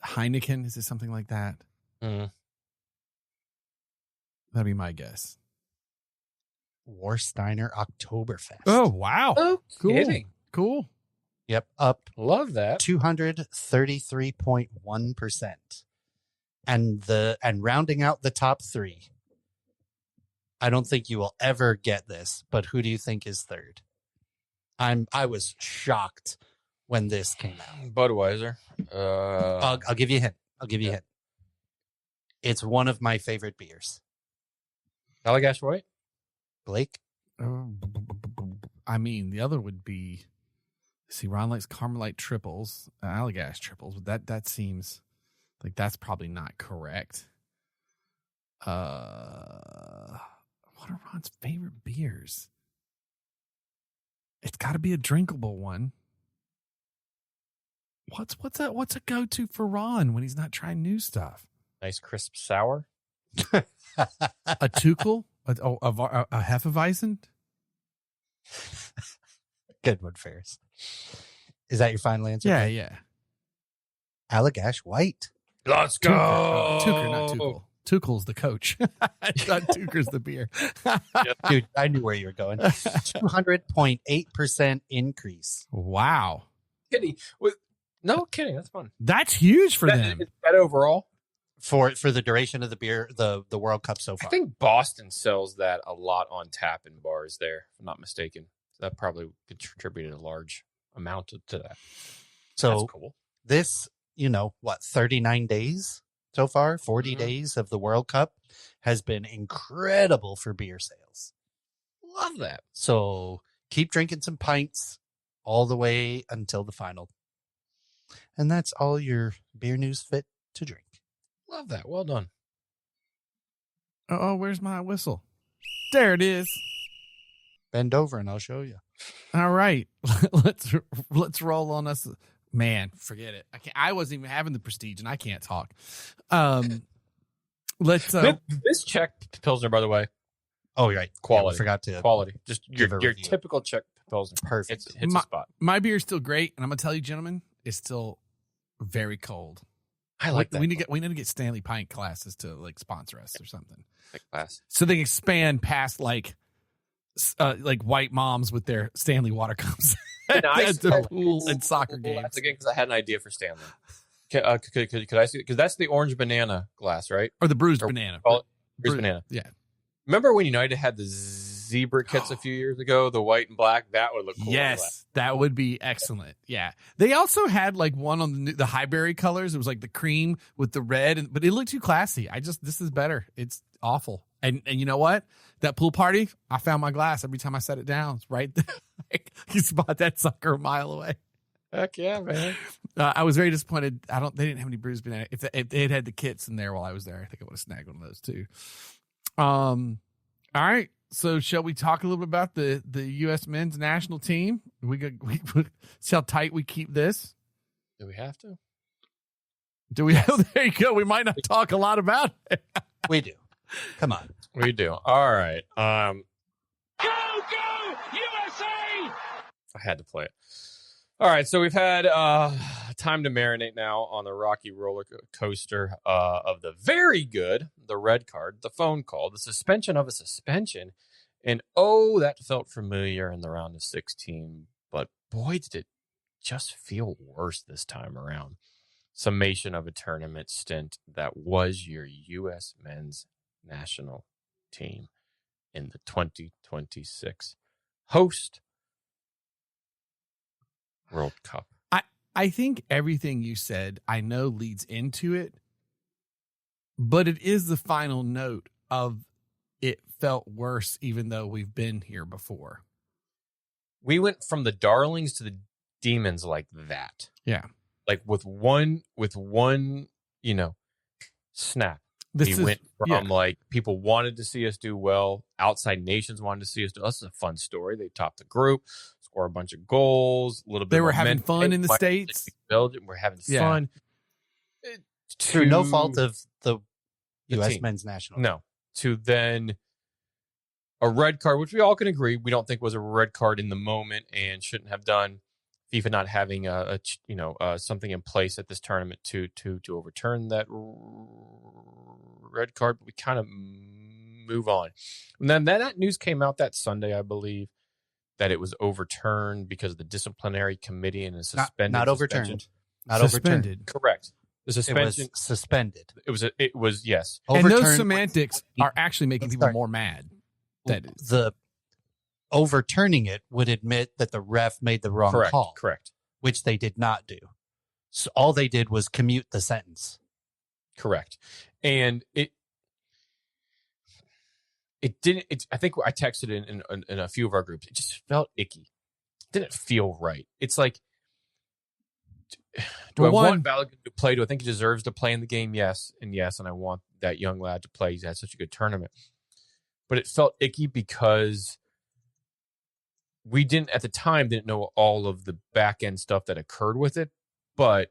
Heineken. Is it something like that? Mm. That'd be my guess. Warsteiner Oktoberfest. Oh, wow. Oh, Cool. kidding. Cool. Yep, up Love that. 233.1%. And rounding out the top three, I don't think you will ever get this, but who do you think is third? I was shocked when this came out. Budweiser. I'll give you a hint. I'll give you a hint. It's one of my favorite beers. Allagash White. Blake? I mean, the other would be, see, Ron likes Carmelite triples, Allagash triples, but that seems like that's probably not correct. What are Ron's favorite beers? It's got to be a drinkable one. What's a go-to for Ron when he's not trying new stuff? Nice crisp sour. A Tuchel? A Hefeweizen? Good one, Ferris. Is that your final answer? Yeah, yeah. Allagash White. Let's go. Tuchel, not Tuchel. Tuchel's the coach. I thought Tucher's the beer. Dude, I knew where you were going. 200.8% increase. Wow. Kidding. No kidding. That's fun. That's huge for them. Is that overall? For the duration of the beer, the World Cup so far. I think Boston sells that a lot on tap in bars there, if I'm not mistaken. That probably contributed a large amount to that. So that's cool. This, 39 days so far, 40 days of the World Cup has been incredible for beer sales. Love that. So keep drinking some pints all the way until the final. And that's all your beer news fit to drink. Love that. Well done. Oh, where's my whistle? There it is. Bend over and I'll show you. All right. Let's roll on us. Man, forget it. I wasn't even having the prestige and I can't talk. Let's this Czech Pilsner, by the way. Oh, you're right. Quality. Yeah, forgot to quality. Just your review. typical Czech Pilsner. Perfect. It's a spot. My beer is still great, and I'm gonna tell you, gentlemen, it's still very cold. I like that. We need to get Stanley Pint classes to like sponsor us or something. Class. So they can expand past like white moms with their Stanley water cups at the pool and soccer games. Again, because I had an idea for Stanley. Could I see? Because that's the orange banana glass, right? Or the bruised banana. Bruised banana. Yeah. Remember when United had the zebra kits a few years ago, the white and black? That would look cool. Yes, that would be excellent. Yeah. They also had like one on the Highberry colors. It was like the cream with the red, but it looked too classy. This is better. It's awful. And you know what? That pool party, I found my glass every time I set it down. It's right there. You spot that sucker a mile away. Heck yeah, man. I was very disappointed. They didn't have any bruised banana. If they had the kits in there while I was there, I think I would have snagged one of those too. All right. So shall we talk a little bit about the U.S. men's national team? We see how tight we keep this. Do we have to? Do we? There you go. We might not talk a lot about it. We do. Come on. We do. All right. Go USA! I had to play it. All right. So we've had time to marinate now on the rocky roller coaster of the very good, the red card, the phone call, the suspension of a suspension. And that felt familiar in the round of 16. But boy, did it just feel worse this time around. Summation of a tournament stint that was your U.S. men's national team in the 2026 host World Cup. I think everything you said, I know leads into it, but it is the final note of it felt worse, even though we've been here before. We went from the darlings to the demons like that. Yeah. Like with one, snap. We went from like people wanted to see us do well. Outside nations wanted to see us do. This is a fun story. They topped the group, score a bunch of goals, a little bit. They were having fun in the States. Belgium, we're having fun. Through no fault of the U.S. team. Men's national. No. To then a red card, which we all can agree we don't think was a red card in the moment and shouldn't have done. FIFA not having something in place at this tournament to overturn that red card, but we kind of move on. And then that news came out that Sunday, I believe, that it was overturned because of the disciplinary committee and a suspended. Not overturned. Not overturned. Correct. The suspension. It was suspended. It was yes. And Overturned those semantics are actually making people more mad. That is. The overturning it would admit that the ref made the wrong call. Correct. Which they did not do. So all they did was commute the sentence. Correct. And it didn't. I think I texted in a few of our groups. It just felt icky. It didn't feel right. It's like, do I want Balogun to play? Do I think he deserves to play in the game? Yes, and I want that young lad to play. He's had such a good tournament. But it felt icky because we didn't know all of the back end stuff that occurred with it. But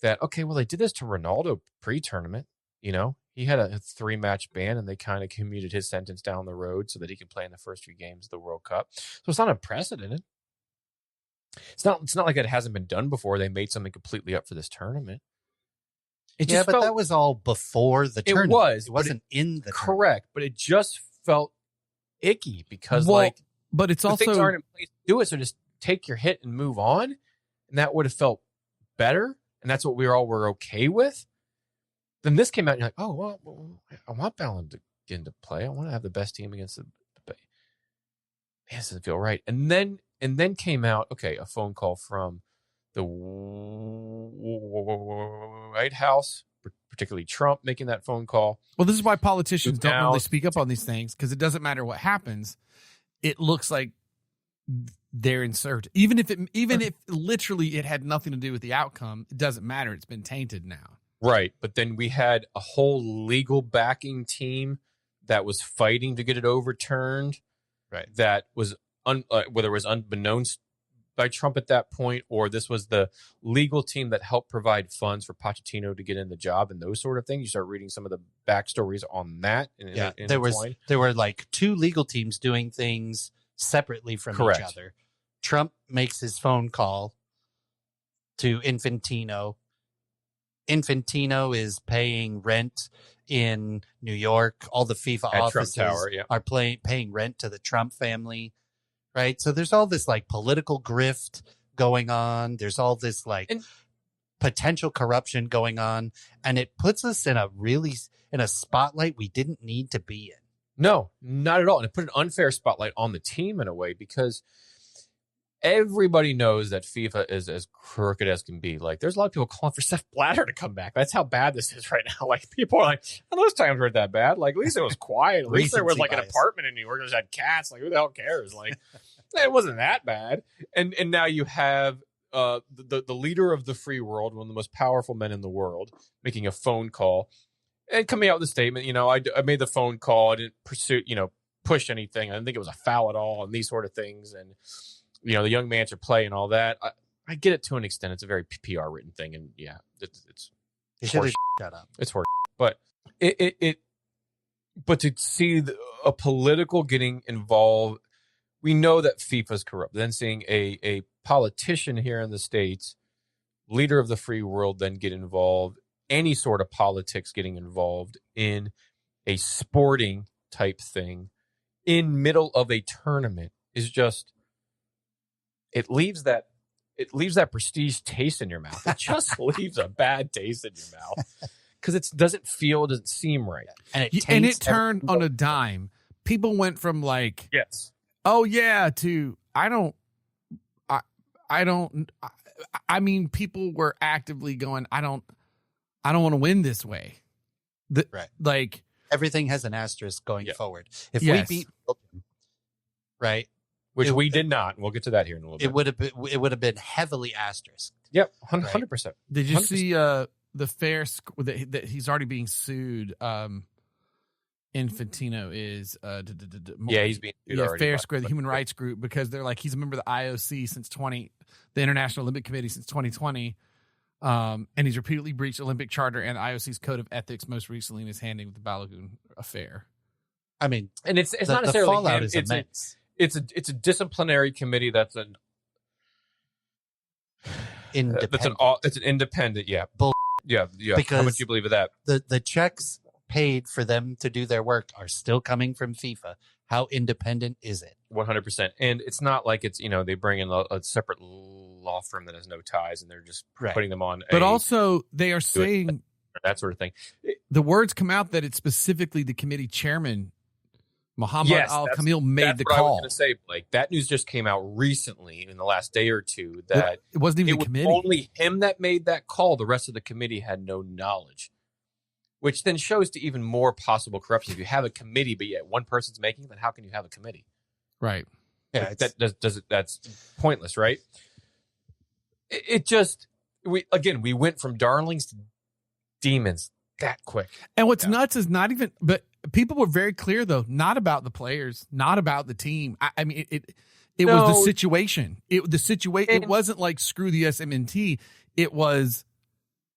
that, okay, well, they did this to Ronaldo pre-tournament. You know, he had a 3-match ban, and they kind of commuted his sentence down the road so that he could play in the first 3 games of the World Cup. So it's not unprecedented. It's not like it hasn't been done before. They made something completely up for this tournament. But that was all before the tournament. It wasn't in the tournament. Correct, but it just felt icky because, but it's also things aren't in place to do it. So just take your hit and move on, and that would have felt better. And that's what we all were okay with. Then this came out, and you're like, oh, well I want Ballon to get into play. I want to have the best team against the. Man, this doesn't feel right. And then came out, okay, a phone call from the White House, particularly Trump, making that phone call. Well, this is why politicians don't really speak up on these things, because it doesn't matter what happens. It looks like they're inserted. Even if literally it had nothing to do with the outcome, it doesn't matter. It's been tainted now. Right. But then we had a whole legal backing team that was fighting to get it overturned. Right. That was whether it was unbeknownst by Trump at that point, or this was the legal team that helped provide funds for Pochettino to get in the job and those sort of things. You start reading some of the backstories on that. There were like 2 legal teams doing things separately from each other. Trump makes his phone call to Infantino. Infantino is paying rent in New York. All the FIFA at offices Trump Tower, are paying rent to the Trump family. Right. So there's all this like political grift going on. There's all this potential corruption going on. And it puts us in a spotlight we didn't need to be in. No, not at all. And it put an unfair spotlight on the team in a way, because everybody knows that FIFA is as crooked as can be. Like, there's a lot of people calling for Sepp Blatter to come back. That's how bad this is right now. Like, people are like, oh, those times weren't that bad. Like, at least it was quiet. At least there was like an apartment in New York that just had cats. Like, who the hell cares? Like, it wasn't that bad. And now you have the leader of the free world, one of the most powerful men in the world, making a phone call and coming out with a statement. You know, I made the phone call. I didn't push anything. I didn't think it was a foul at all, and these sort of things. And you know, the young man should play and all that. I get it to an extent. It's a very PR written thing, and yeah, it's should have shut up. It's horse, but but to see a political getting involved, we know that FIFA's corrupt. Then seeing a politician here in the States, leader of the free world, then get involved, any sort of politics getting involved in a sporting type thing in middle of a tournament is just. It leaves that prestige taste in your mouth. It just leaves a bad taste in your mouth because it doesn't seem right. And it turned on a dime. People went from like, yes, oh yeah, to I mean, people were actively going, I don't want to win this way. Right. Like, everything has an asterisk going forward. If we beat Belgium, right? Which we did not. And we'll get to that here in a little bit. It would have been heavily asterisked. Yep, 100%. Did you 100%. see the fair that he's already being sued? Infantino is he's being sued already. Fair Square, the human rights group, because they're like, he's a member of the IOC since the International Olympic Committee since 2020, and he's repeatedly breached Olympic Charter and IOC's code of ethics, most recently in his handling with the Balogun affair. I mean, and it's not necessarily the fallout is immense. It's a disciplinary committee that's independent. It's an independent, yeah. Bull. Yeah. Because how much do you believe of that? The checks paid for them to do their work are still coming from FIFA. How independent is it? 100%. And it's not like it's, they bring in a separate law firm that has no ties and they're just putting them on. But also they are saying that sort of thing. The words come out that it's specifically the committee chairman, Mohammed Al-Kamil, made the call. I was going to say, Blake. That news just came out recently in the last day or two that it wasn't even the committee. Only him that made that call. The rest of the committee had no knowledge, which then shows to even more possible corruption. If you have a committee, but yet one person's making it, then how can you have a committee? Right. Yeah, that's pointless, right? We went from darlings to demons that quick. And what's nuts is not even, but people were very clear though, not about the players, not about the team. I mean, it was the situation. It wasn't like screw the SMNT. It was,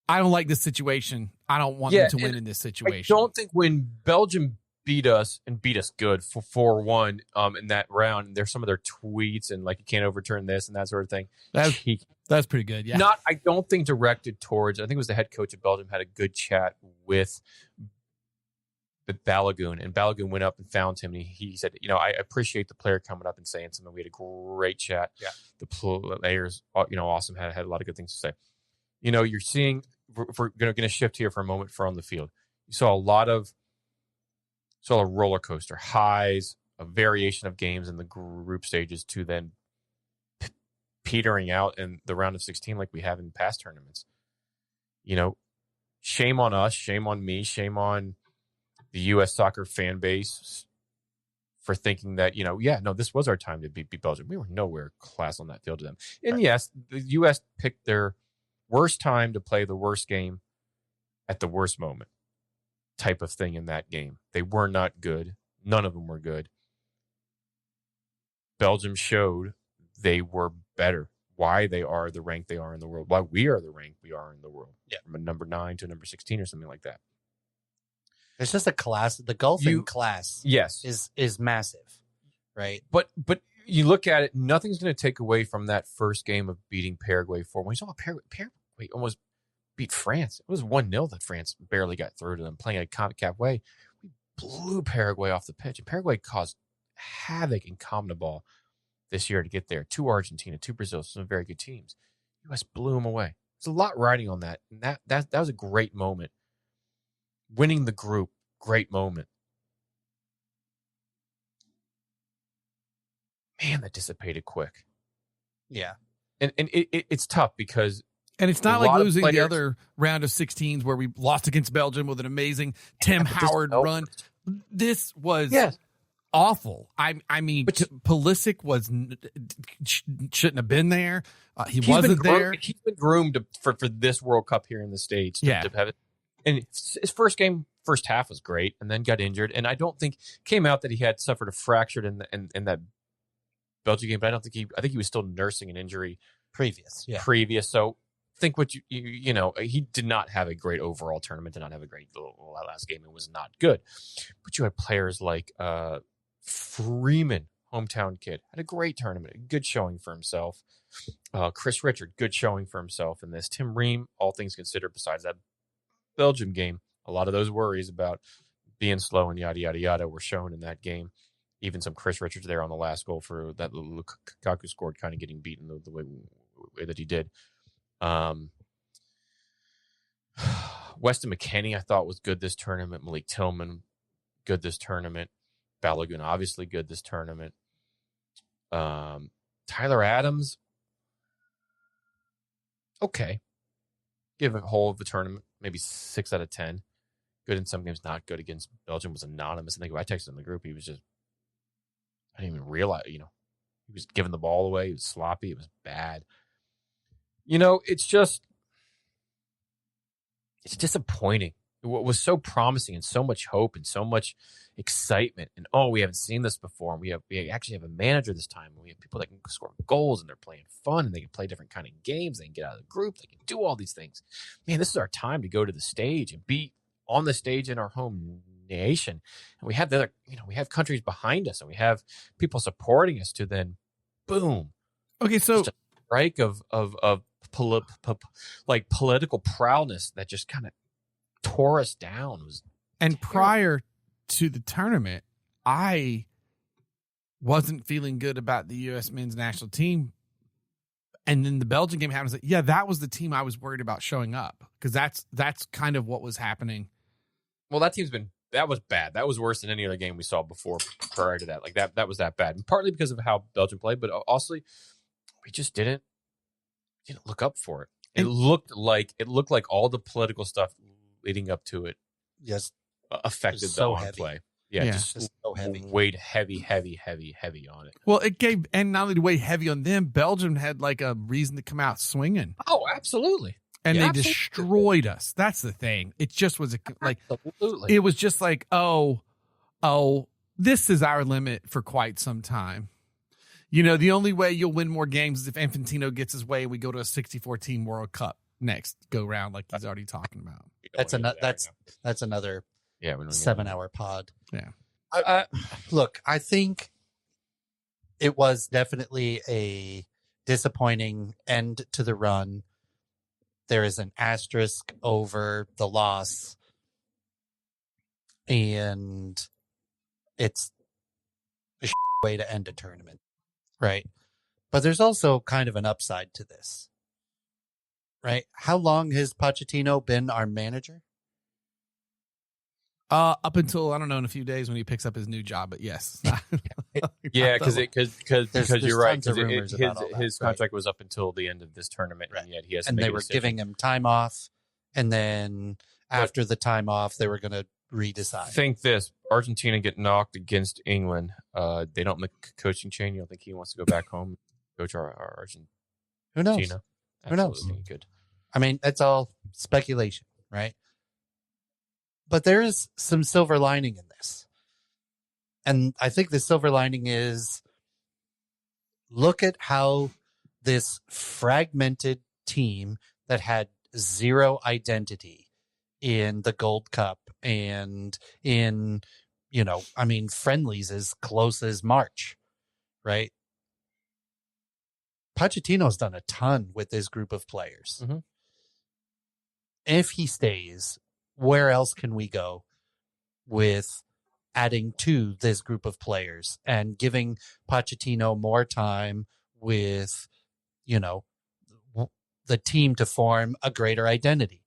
I don't like this situation. I don't want them to win in this situation. I don't think when Belgium beat us good for 4-1 in that round, and there's some of their tweets and like you can't overturn this and that sort of thing. That's pretty good. Yeah. I don't think directed towards, I think it was the head coach of Belgium had a good chat with Balogun, and Balogun went up and found him and he said, I appreciate the player coming up and saying something. We had a great chat. Yeah. The players, awesome, had a lot of good things to say. You're seeing, if we're going to shift here for a moment from the field. You saw a roller coaster, highs, a variation of games in the group stages to then petering out in the round of 16 like we have in past tournaments. Shame on us, shame on me, shame on the U.S. soccer fan base for thinking that, this was our time to beat Belgium. We were nowhere class on that field to them. And yes, the U.S. picked their worst time to play the worst game at the worst moment type of thing in that game. They were not good. None of them were good. Belgium showed they were better. Why they are the rank they are in the world. Why we are the rank we are in the world. Yeah. From a number 9 to a number 16 or something like that. It's just a class. The golfing class is massive, right? But you look at it, nothing's going to take away from that first game of beating Paraguay 4. When you saw Paraguay almost beat France. It was 1-0 that France barely got through to them, playing a CONCACAF way. We blew Paraguay off the pitch, and Paraguay caused havoc in CONMEBOL this year to get there. 2 Argentina, 2 Brazil, some very good teams. U.S. blew them away. There's a lot riding on that, and that was a great moment. Winning the group, great moment. Man, that dissipated quick. Yeah. And it's tough because... And it's not like losing the other round of 16s where we lost against Belgium with an amazing Tim Howard run. This was awful. I mean, Pulisic shouldn't have been there. He wasn't there. He's been groomed for this World Cup here in the States. To have it. And his first game, first half was great, and then got injured. And I don't think came out that he had suffered a fracture in that Belgium game, but I think he was still nursing an injury previous. So think what he did not have a great overall tournament, did not have a great last game. It was not good. But you had players like Freeman, hometown kid, had a great tournament, a good showing for himself. Chris Richard, good showing for himself in this. Tim Ream, all things considered, besides that Belgium game, a lot of those worries about being slow and yada, yada, yada were shown in that game. Even some Chris Richards there on the last goal for that Lukaku scored, kind of getting beaten the way that he did. Weston McKennie, I thought, was good this tournament. Malik Tillman, good this tournament. Balogun, obviously good this tournament. Tyler Adams, okay. Give a whole of the tournament, maybe 6 out of 10. Good in some games, not good against Belgium. Was anonymous. I think I texted in the group. He was just, I didn't even realize, he was giving the ball away. He was sloppy. It was bad. It's disappointing. What was so promising and so much hope and so much excitement, and we haven't seen this before. And we actually have a manager this time. And we have people that can score goals and they're playing fun and they can play different kind of games. They can get out of the group. They can do all these things. Man, this is our time to go to the stage and be on the stage in our home nation. And we have we have countries behind us and we have people supporting us to then, boom. Okay, so just a strike of political proudness that just kind of tore us down. It was And prior to the tournament, I wasn't feeling good about the U.S. men's national team. And then the Belgian game happens. Yeah, that was the team I was worried about showing up, because that's kind of what was happening. Well, that was bad. That was worse than any other game we saw before prior to that. Like that was that bad. And partly because of how Belgium played, but also we just didn't look up for it. It looked like all the political stuff leading up to it affected the on play. Yeah, just so heavy. Weighed heavy on it. Well, it gave, and not only to weigh heavy on them, Belgium had like a reason to come out swinging. Oh, absolutely. And they destroyed us. That's the thing. It just was it was just like, oh, this is our limit for quite some time. The only way you'll win more games is if Infantino gets his way and we go to a 64-team World Cup next go round, like he's already talking about. That's another 7-hour pod. Yeah. Look, I think it was definitely a disappointing end to the run. There is an asterisk over the loss, and it's a way to end a tournament, right? But there's also kind of an upside to this, right? How long has Pochettino been our manager? Up until, I don't know, in a few days when he picks up his new job, but yes. Yeah, because you're right. His right. contract was up until the end of this tournament, right. and yet he has. And they were giving him time off, and then after the time off, they were going to redecide. Think this: Argentina get knocked against England. They don't make a coaching change. You don't think he wants to go back home, coach our Argentina? Who knows? Who knows? Good. I mean, that's all speculation, right? But there is some silver lining in this. And I think the silver lining is, look at how this fragmented team that had zero identity in the Gold Cup and in, friendlies as close as March, right? Pochettino's done a ton with this group of players. Mm-hmm. If he stays, where else can we go with adding to this group of players and giving Pochettino more time with, the team to form a greater identity?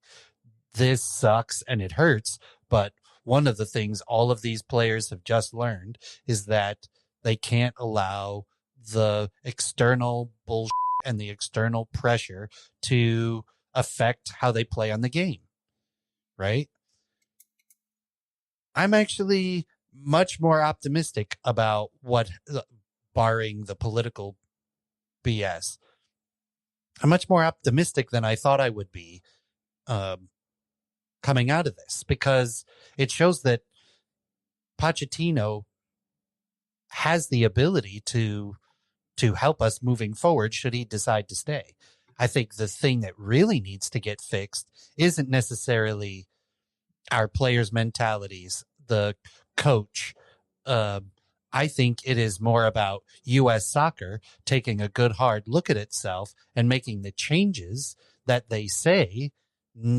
This sucks and it hurts, but one of the things all of these players have just learned is that they can't allow the external bullshit and the external pressure to affect how they play on the game. Right? I'm actually much more optimistic about barring the political BS. I'm much more optimistic than I thought I would be coming out of this, because it shows that Pochettino has the ability to help us moving forward should he decide to stay. I think the thing that really needs to get fixed isn't necessarily our players' mentalities, the coach. I think it is more about U.S. soccer taking a good hard look at itself and making the changes that they say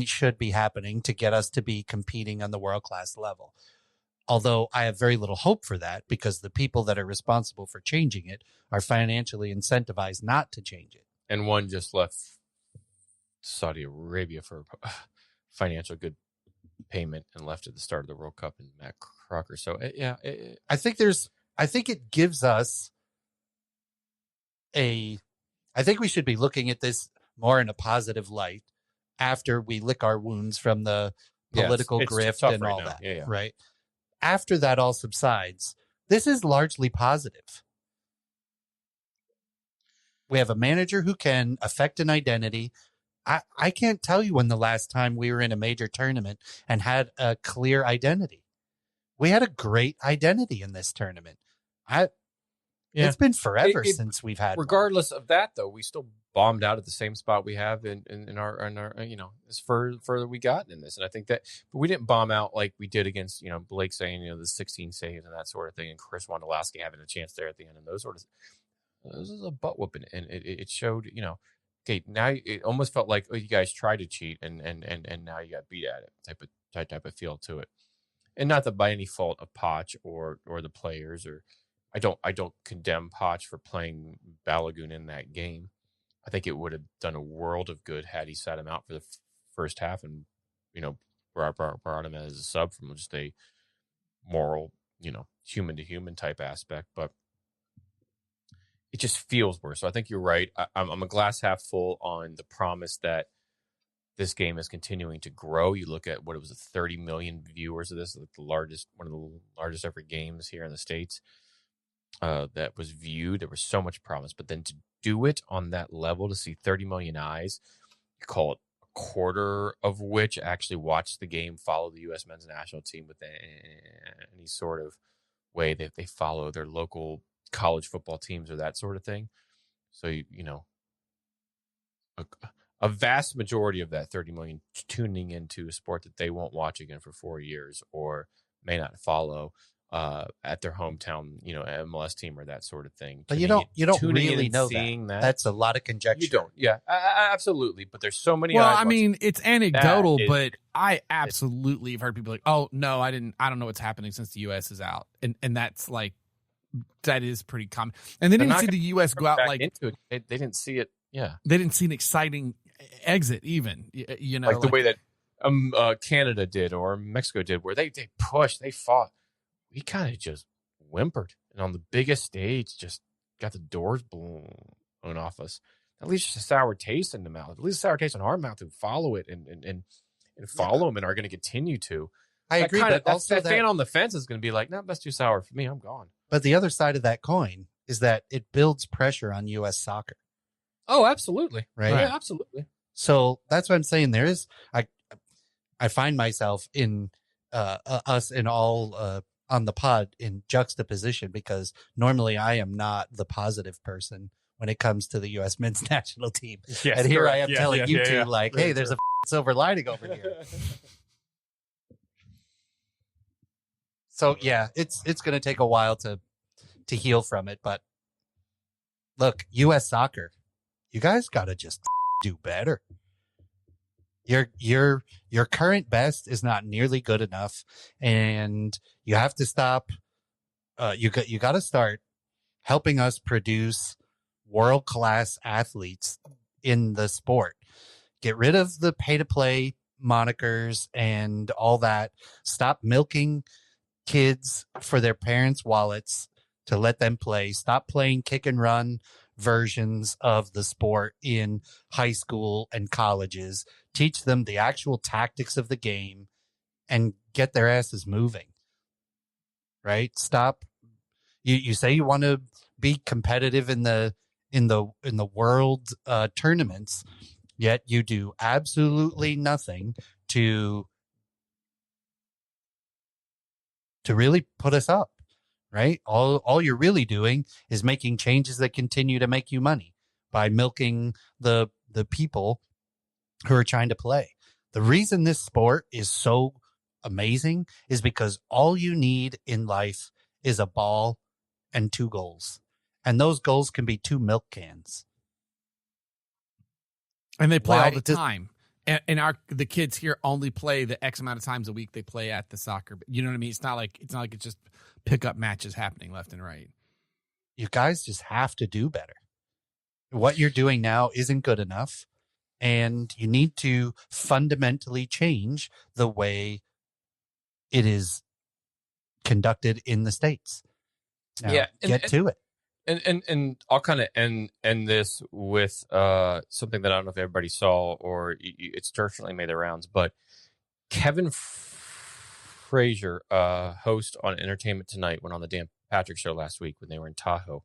should be happening to get us to be competing on the world-class level. Although I have very little hope for that, because the people that are responsible for changing it are financially incentivized not to change it. And one just left Saudi Arabia for financial good payment and left at the start of the World Cup, and Matt Crocker. So I think it gives us I think we should be looking at this more in a positive light after we lick our wounds from the political grift and all that. Yeah. Right? After that all subsides, this is largely positive. We have a manager who can affect an identity. I can't tell you when the last time we were in a major tournament and had a clear identity. We had a great identity in this tournament. It's been forever since we've had. Regardless of that, though, we still bombed out at the same spot we have in our as further we gotten in this. And I think that, but we didn't bomb out like we did against Blake saying the 16 saves and that sort of thing, and Chris Wondolowski having a chance there at the end, and those sort of. This is a butt whooping, and it showed. Okay, now it almost felt like, oh, you guys tried to cheat, and now you got beat at it. Type of feel to it. and not that by any fault of Poch or the players, or I don't condemn Poch for playing Balogun in that game. I think it would have done a world of good had he sat him out for the first half and, brought him as a sub from just a moral, human to human type aspect. But it just feels worse. So I think you're right. I'm a glass half full on the promise that this game is continuing to grow. You look at what it was, 30 million viewers of this, like one of the largest ever games here in the States that was viewed. There was so much promise, but then to do it on that level, to see 30 million eyes, you call it a quarter of which actually watched the game, follow the U.S. men's national team with any sort of way that they follow their local college football teams or that sort of thing. So, a vast majority of that 30 million tuning into a sport that they won't watch again for 4 years or may not follow at their hometown, MLS team or that sort of thing. But you don't really know that. That's a lot of conjecture. You don't. Yeah, absolutely. But there's so many. Well, I mean, it's anecdotal, but I absolutely have heard people like, "Oh no, I don't know what's happening since the U.S. is out," and that's like, that is pretty common. And they didn't see the U.S. go out like into it. They didn't see it. Yeah, they didn't see an exciting exit, even like the way that Canada did or Mexico did, where they pushed, they fought. We kind of just whimpered, and on the biggest stage, just got the doors blown off us. At least just a sour taste in the mouth. At least a sour taste in our mouth to follow it and follow them, and are going to continue to. I agree, but also that fan on the fence is going to be like, no, that's too sour for me. I'm gone. But the other side of that coin is that it builds pressure on U.S. soccer. Oh, absolutely. Right? Yeah, absolutely. So that's what I'm saying. There is, I find myself in us in all on the pod in juxtaposition, because normally I am not the positive person when it comes to the U.S. men's national team. Yes, and here correct. I am telling you two, like, hey, there's a silver lining over here. So yeah, it's going to take a while to heal from it. But look, U.S. soccer, you guys got to just do better. Your current best is not nearly good enough, and you have to stop. You got to start helping us produce world-class athletes in the sport. Get rid of the pay-to-play monikers and all that. Stop milking kids for their parents' wallets to let them play. Stop playing kick and run versions of the sport in high school and colleges. Teach them the actual tactics of the game and get their asses moving. Right? Stop. You say you want to be competitive in the world tournaments, yet you do absolutely nothing to really put us up. Right? All you're really doing is making changes that continue to make you money by milking the people who are trying to play. The reason this sport is so amazing is because all you need in life is a ball and 2 goals. And those goals can be 2 milk cans. And they play all the time. And the kids here only play the X amount of times a week they play at the soccer. You know what I mean? It's not like it's just pickup matches happening left and right. You guys just have to do better. What you're doing now isn't good enough, and you need to fundamentally change the way it is conducted in the States. Now, get to it. And I'll kind of end this with something that I don't know if everybody saw or it's certainly made the rounds, but Kevin Frazier, host on Entertainment Tonight, went on the Dan Patrick Show last week when they were in Tahoe.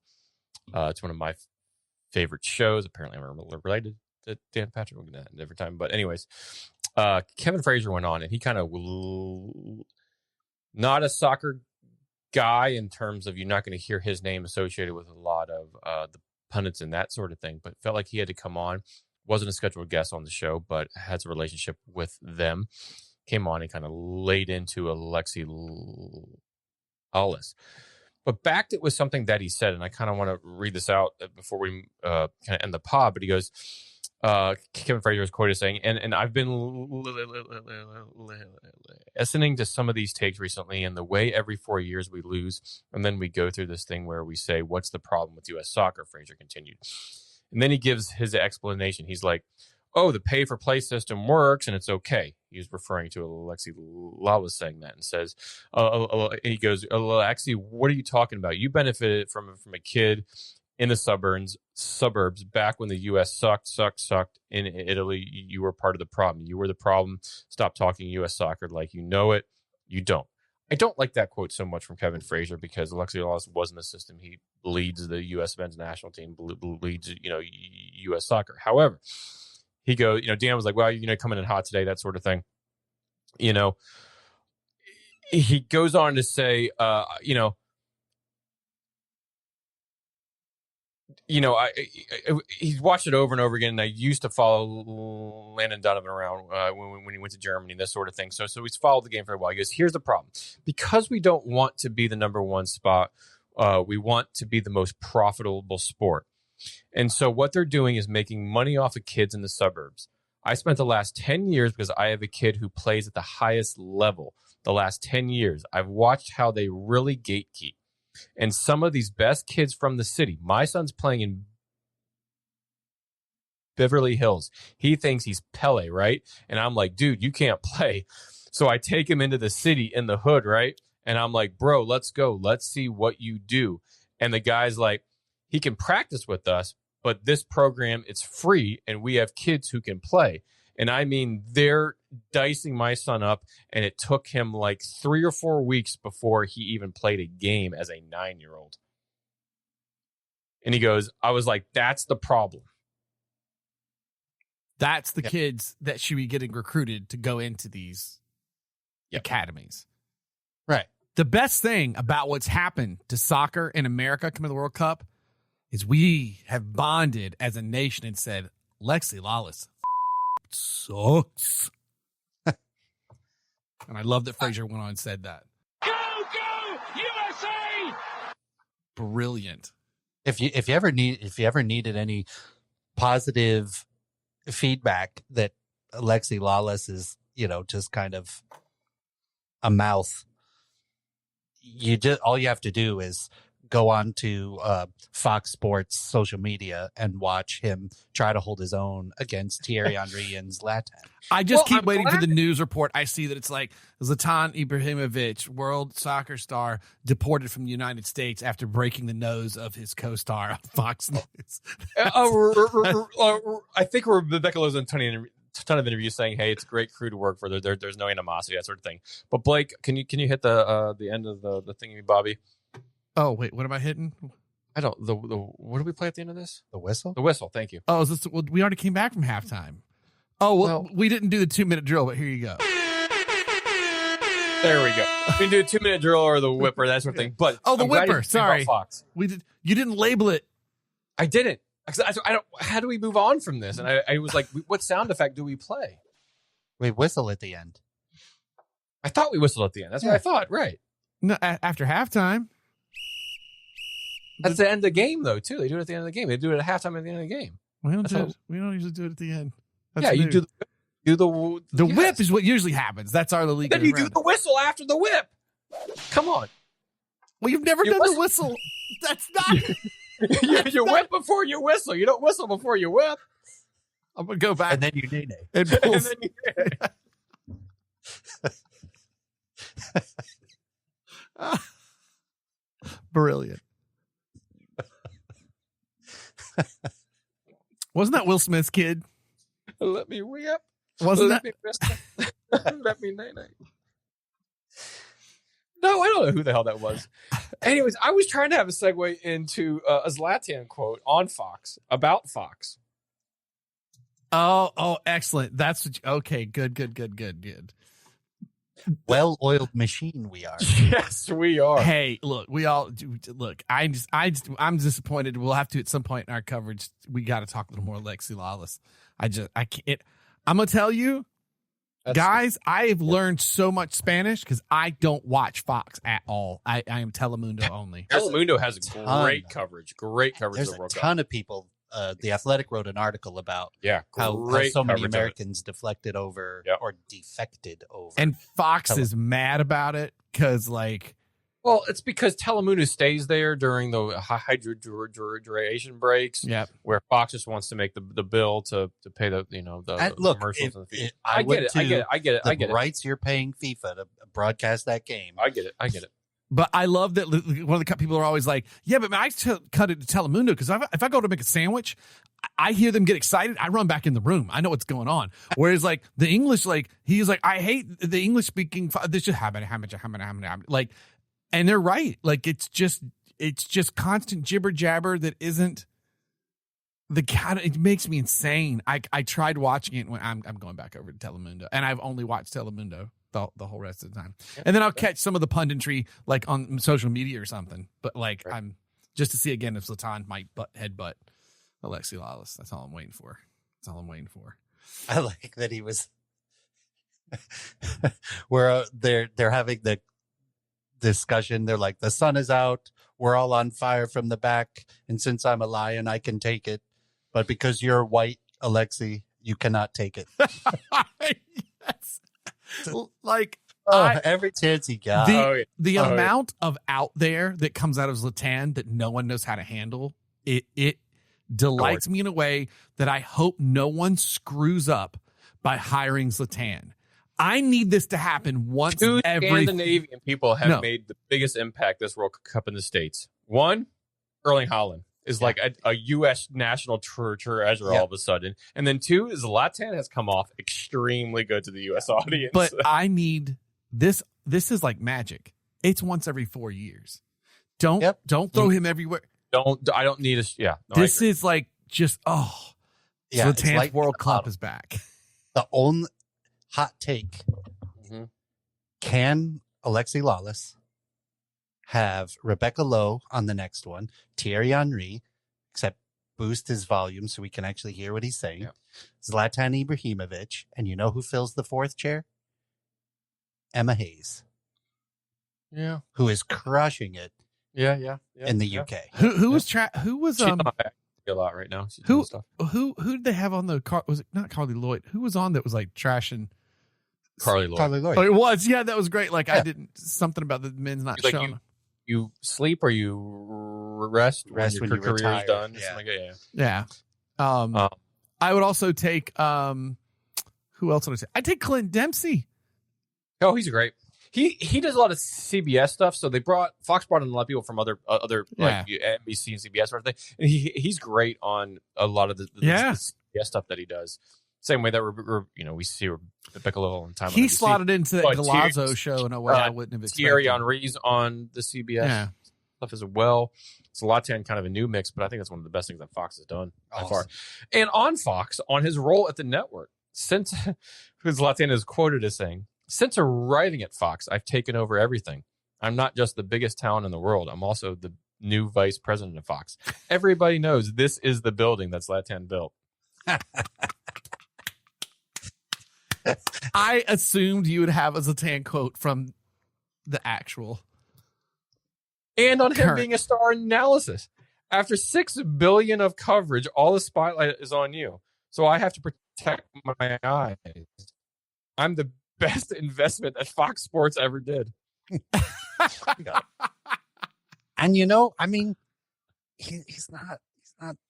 It's one of my favorite shows. Apparently, I'm related to Dan Patrick. We'll get that a different time. But anyways, Kevin Frazier went on, and he kind of not a soccer guy in terms of you're not going to hear his name associated with a lot of the pundits and that sort of thing, but felt like he had to come on. Wasn't a scheduled guest on the show, but has a relationship with them. Came on and kind of laid into Alexi Hollis, but backed it with something that he said, and I kind of want to read this out before we kind of end the pod. But he goes, Kevin Frazier is quoted saying, and I've been listening to some of these takes recently, and the way every 4 years we lose, and then we go through this thing where we say, what's the problem with U.S. soccer? Frazier continued. And then he gives his explanation. He's like, oh, the pay-for-play system works, and it's okay. He was referring to Alexi Lalas saying that, and says, he goes, Alexi, what are you talking about? You benefited from a kid in the suburbs back when the U.S. sucked in Italy. You were part of the problem. You were the problem. Stop talking U.S. soccer like you know it. You don't. I don't like that quote so much from Kevin Frazier because Alexi Lalas was in the system. He leads the U.S. men's national team, leads U.S. soccer. However, he goes, Dan was like, well, coming in hot today, that sort of thing. He goes on to say, he's watched it over and over again. And I used to follow Landon Donovan around when he went to Germany, this sort of thing. So he's followed the game for a while. He goes, here's the problem. Because we don't want to be the number one spot, we want to be the most profitable sport. And so what they're doing is making money off of kids in the suburbs. I spent the last 10 years, because I have a kid who plays at the highest level, the last 10 years, I've watched how they really gatekeep. And some of these best kids from the city, my son's playing in Beverly Hills. He thinks he's Pele, right? And I'm like, dude, you can't play. So I take him into the city in the hood, right? And I'm like, bro, let's go. Let's see what you do. And the guy's like, he can practice with us, but this program, it's free, and we have kids who can play. And I mean, they're dicing my son up, and it took him like 3 or 4 weeks before he even played a game as a 9-year-old. And he goes, I was like, that's the problem. That's the kids that should be getting recruited to go into these academies. Right. The best thing about what's happened to soccer in America coming to the World Cup is we have bonded as a nation and said, Lexi Lalas sucks. And I love that Frazier went on and said that. Go USA! Brilliant. If you ever needed any positive feedback that Alexi Lalas is, just kind of a mouth, all you have to do is go on to Fox Sports social media and watch him try to hold his own against Thierry Henry and Zlatan. I just keep waiting for the news report. I see that it's like Zlatan Ibrahimovic, world soccer star, deported from the United States after breaking the nose of his co-star on Fox News. I think Rebecca Lowe's done a ton of interviews saying, hey, it's a great crew to work for. There's no animosity, that sort of thing. But Blake, can you hit the end of the thingy, Bobby? Oh, wait, what am I hitting? I don't. What do we play at the end of this? The whistle? The whistle. Thank you. Oh, we already came back from halftime. Oh, well, we didn't do the 2-minute drill, but here you go. There we go. We can do a 2-minute drill or the whipper, that sort of thing. But the whipper. Sorry, Fox. You didn't label it. I didn't. I don't. How do we move on from this? And I was like, what sound effect do we play? We whistle at the end. I thought we whistled at the end. That's what I thought. Right. No, after halftime. That's the end of the game, though, too. They do it at the end of the game. They do it at halftime at the end of the game. We don't usually do it at the end. That's you new. do the whip is what usually happens. That's our league. Then you do the whistle after the whip. Come on. Well, you've never done the whistle. That's not. You whip before you whistle. You don't whistle before you whip. I'm gonna go back and then you nay. And brilliant. Wasn't that Will Smith's kid? Let me whip. Wasn't Let that? Let me nay. No, I don't know who the hell that was. Anyways, I was trying to have a segue into a Zlatan quote on Fox about Fox. Oh, excellent. That's what okay. Good. Well-oiled machine we are. Yes, we are. Hey, look, I'm disappointed. We'll have to at some point in our coverage. We got to talk a little more Lexi Lalas. I can't. I'm gonna tell you, guys. I've learned so much Spanish because I don't watch Fox at all. I am Telemundo only. Telemundo has great coverage. Great coverage. There's of the World a ton of people The Athletic wrote an article about how great so many coverage of it. Americans deflected over or defected over. And Fox is mad about it because, like, well, it's because Telemundo stays there during the hydration breaks. Yep. Where Fox just wants to make the bill to pay the look, commercials and the fees. I get it. I get it. Rights you're paying FIFA to broadcast that game. I get it. But I love that one of the people are always like, yeah, but I cut it to Telemundo because if I go to make a sandwich, I hear them get excited. I run back in the room. I know what's going on. Whereas like the English, like he's like, I hate the English speaking. This just happened. Like, and they're right. Like it's just constant jibber jabber that isn't the kind of, it makes me insane. I tried watching it when I'm going back over to Telemundo, and I've only watched Telemundo the whole rest of the time. And then I'll catch some of the punditry like on social media or something. But like I'm just to see again if Zlatan might headbutt Alexi Lawless. That's all I'm waiting for. I like that he was where they're having the discussion. They're like, the sun is out. We're all on fire from the back. And since I'm a lion, I can take it. But because you're white, Alexi, you cannot take it. Yes. Like every chance he got. The amount of out there that comes out of Zlatan that no one knows how to handle, it delights me in a way that I hope no one screws up by hiring Zlatan. I need this to happen once. Two Scandinavian people have made the biggest impact this World Cup in the States. One, Erling Haaland is like a U.S. national treasure all of a sudden. And then two, Zlatan has come off extremely good to the U.S. audience. But I need this. This is like magic. It's once every 4 years. Don't throw him everywhere. I don't need a, this is like just, Zlatan's like World Cup is back. The only hot take, can Alexi Lawless have Rebecca Lowe on the next one, Thierry Henry, except boost his volume so we can actually hear what he's saying, Zlatan Ibrahimovic, and you know who fills the fourth chair? Emma Hayes. Yeah. Who is crushing it in the UK. Who was a lot right now. Who did they have on the car? Was it not Carly Lloyd? Who was on that was like trashing Carly Lloyd? Oh, it was. Yeah, that was great. Like I didn't something about the men's not showing. You sleep or you rest when your career is done. Yeah. I would also take who else would I say? I'd take Clint Dempsey. Oh, he's great. He does a lot of CBS stuff. So Fox brought in a lot of people from other like NBC and CBS sort of thing. And he's great on a lot of the CBS stuff that he does. Same way that we see Rebecca Lowe on time. He slotted into the Galazzo show in a way I wouldn't have expected. Thierry Henry's on the CBS stuff as well. Zlatan kind of a new mix, but I think that's one of the best things that Fox has done so far. And on Fox, on his role at the network, since Zlatan is quoted as saying, "Since arriving at Fox, I've taken over everything. I'm not just the biggest talent in the world. I'm also the new vice president of Fox. Everybody knows this is the building that Zlatan built." I assumed you would have a Zlatan quote from the actual. And on him being a star analysis. After 6 billion of coverage, all the spotlight is on you. So I have to protect my eyes. I'm the best investment that Fox Sports ever did. And I mean, he's not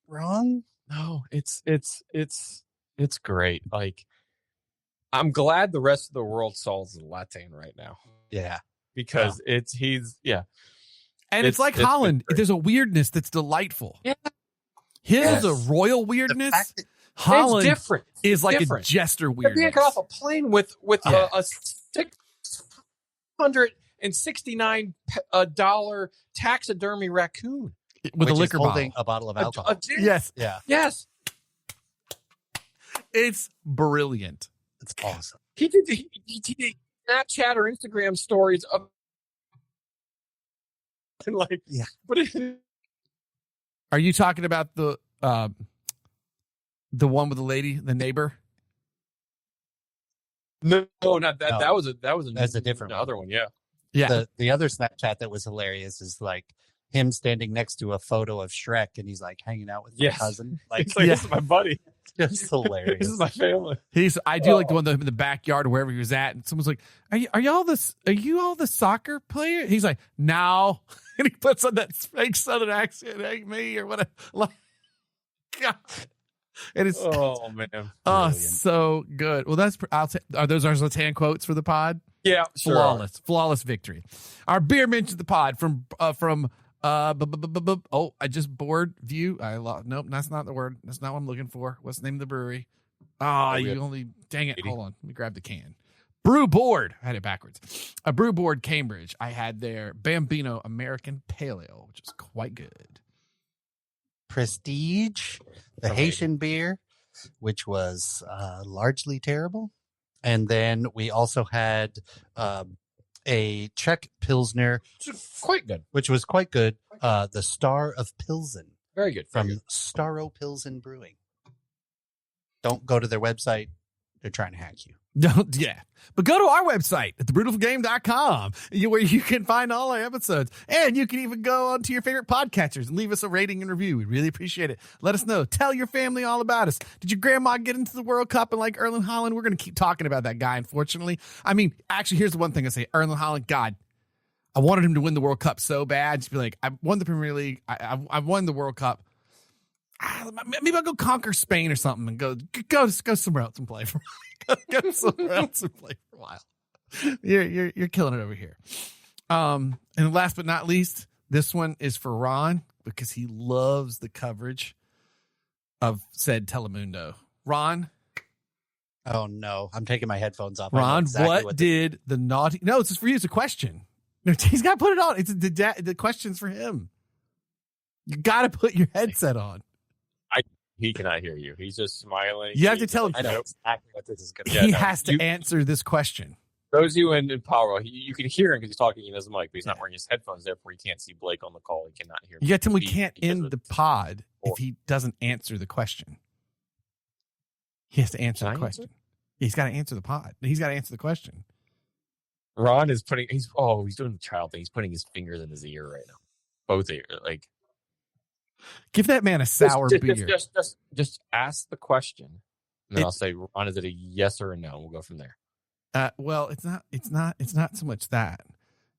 wrong. No, it's great. Like, I'm glad the rest of the world saw Zlatan right now. Yeah. Because And it's like Holland. There's a weirdness that's delightful. Yeah. His a royal weirdness. Holland different. Is like a jester weirdness. Being off a plane with a $669 taxidermy raccoon with a liquor holding bottle, a bottle of alcohol. Yes. Yeah. Yes. It's brilliant. It's awesome. He did Snapchat or Instagram stories of But are you talking about the one with the lady, the neighbor? No, not that. No. That was That's a different other one. Yeah. Yeah. The other Snapchat that was hilarious is like him standing next to a photo of Shrek, and he's like hanging out with my Yes. cousin. Like, He's like, this is my buddy. just hilarious. This is my family. I do like the one in the backyard or wherever he was at, and someone's like, Are you all the soccer player? He's like, no. And he puts on that fake southern accent, ain't me or whatever. Like, God. And it's Oh man. Brilliant. so good. Well, are those our Zlatan quotes for the pod? Yeah, sure. Flawless victory. Our beer mentioned the pod from oh, I just bored view. Nope, that's not the word. That's not what I'm looking for. What's the name of the brewery? Dang it. Hold on. Let me grab the can. Brew Board. I had it backwards. A Brew Board Cambridge. I had their Bambino American Pale Ale, which is quite good. Prestige, the Haitian beer, which was largely terrible. And then we also had a Czech Pilsner, Quite good. which was quite good. The Star of Pilsen Very good. from Staro Pilsen Brewing. Don't go to their website. They're trying to hack you. But go to our website at thebrutifulgame.com where you can find all our episodes. And you can even go onto your favorite podcatchers and leave us a rating and review. We really appreciate it. Let us know. Tell your family all about us. Did your grandma get into the World Cup and like Erling Haaland? We're going to keep talking about that guy, unfortunately. I mean, actually, here's the one thing I say. Erling Haaland, God, I wanted him to win the World Cup so bad. Just be like, I won the Premier League. I won the World Cup. Maybe I'll go conquer Spain or something and go somewhere else and play for go somewhere else and play for a while. You're killing it over here. And last but not least, this one is for Ron because he loves the coverage of said Telemundo. Ron. Oh no, I'm taking my headphones off. Ron, what did the naughty? No, it's just for you. It's a question. He's got to put it on. It's the question's for him. You got to put your headset on. He cannot hear you. He's just smiling. You have to tell him. I know exactly what this is going to be. He has to answer this question. Those of you in Power, you can hear him because he's talking in his mic, but he's not wearing his headphones. Therefore, he can't see Blake on the call. He cannot hear. You got to tell him we can't end the pod if he doesn't answer the question. He has to answer the question. He's got to answer the pod. He's got to answer the question. Ron is he's doing the child thing. He's putting his fingers in his ear right now. Both ear, like. Give that man a sour beer. Just ask the question, and then I'll say, Ron, is it a yes or a no? We'll go from there. Well, it's not so much that.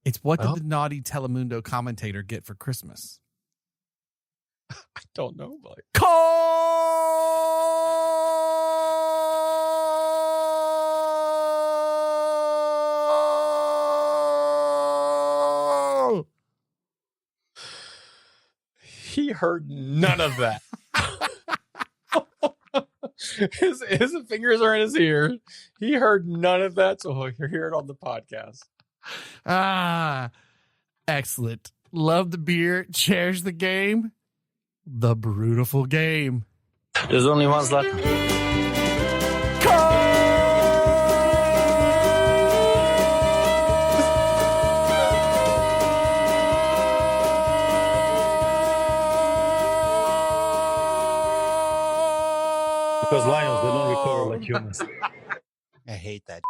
It's what did the naughty Telemundo commentator get for Christmas? I don't know, Blake. He heard none of that. His fingers are in his ear. He heard none of that, so he'll hear it on the podcast. Excellent. Love the beer. Cherish the game. The Brewtiful Game. There's only one left. Because lions, they don't recover like humans. I hate that.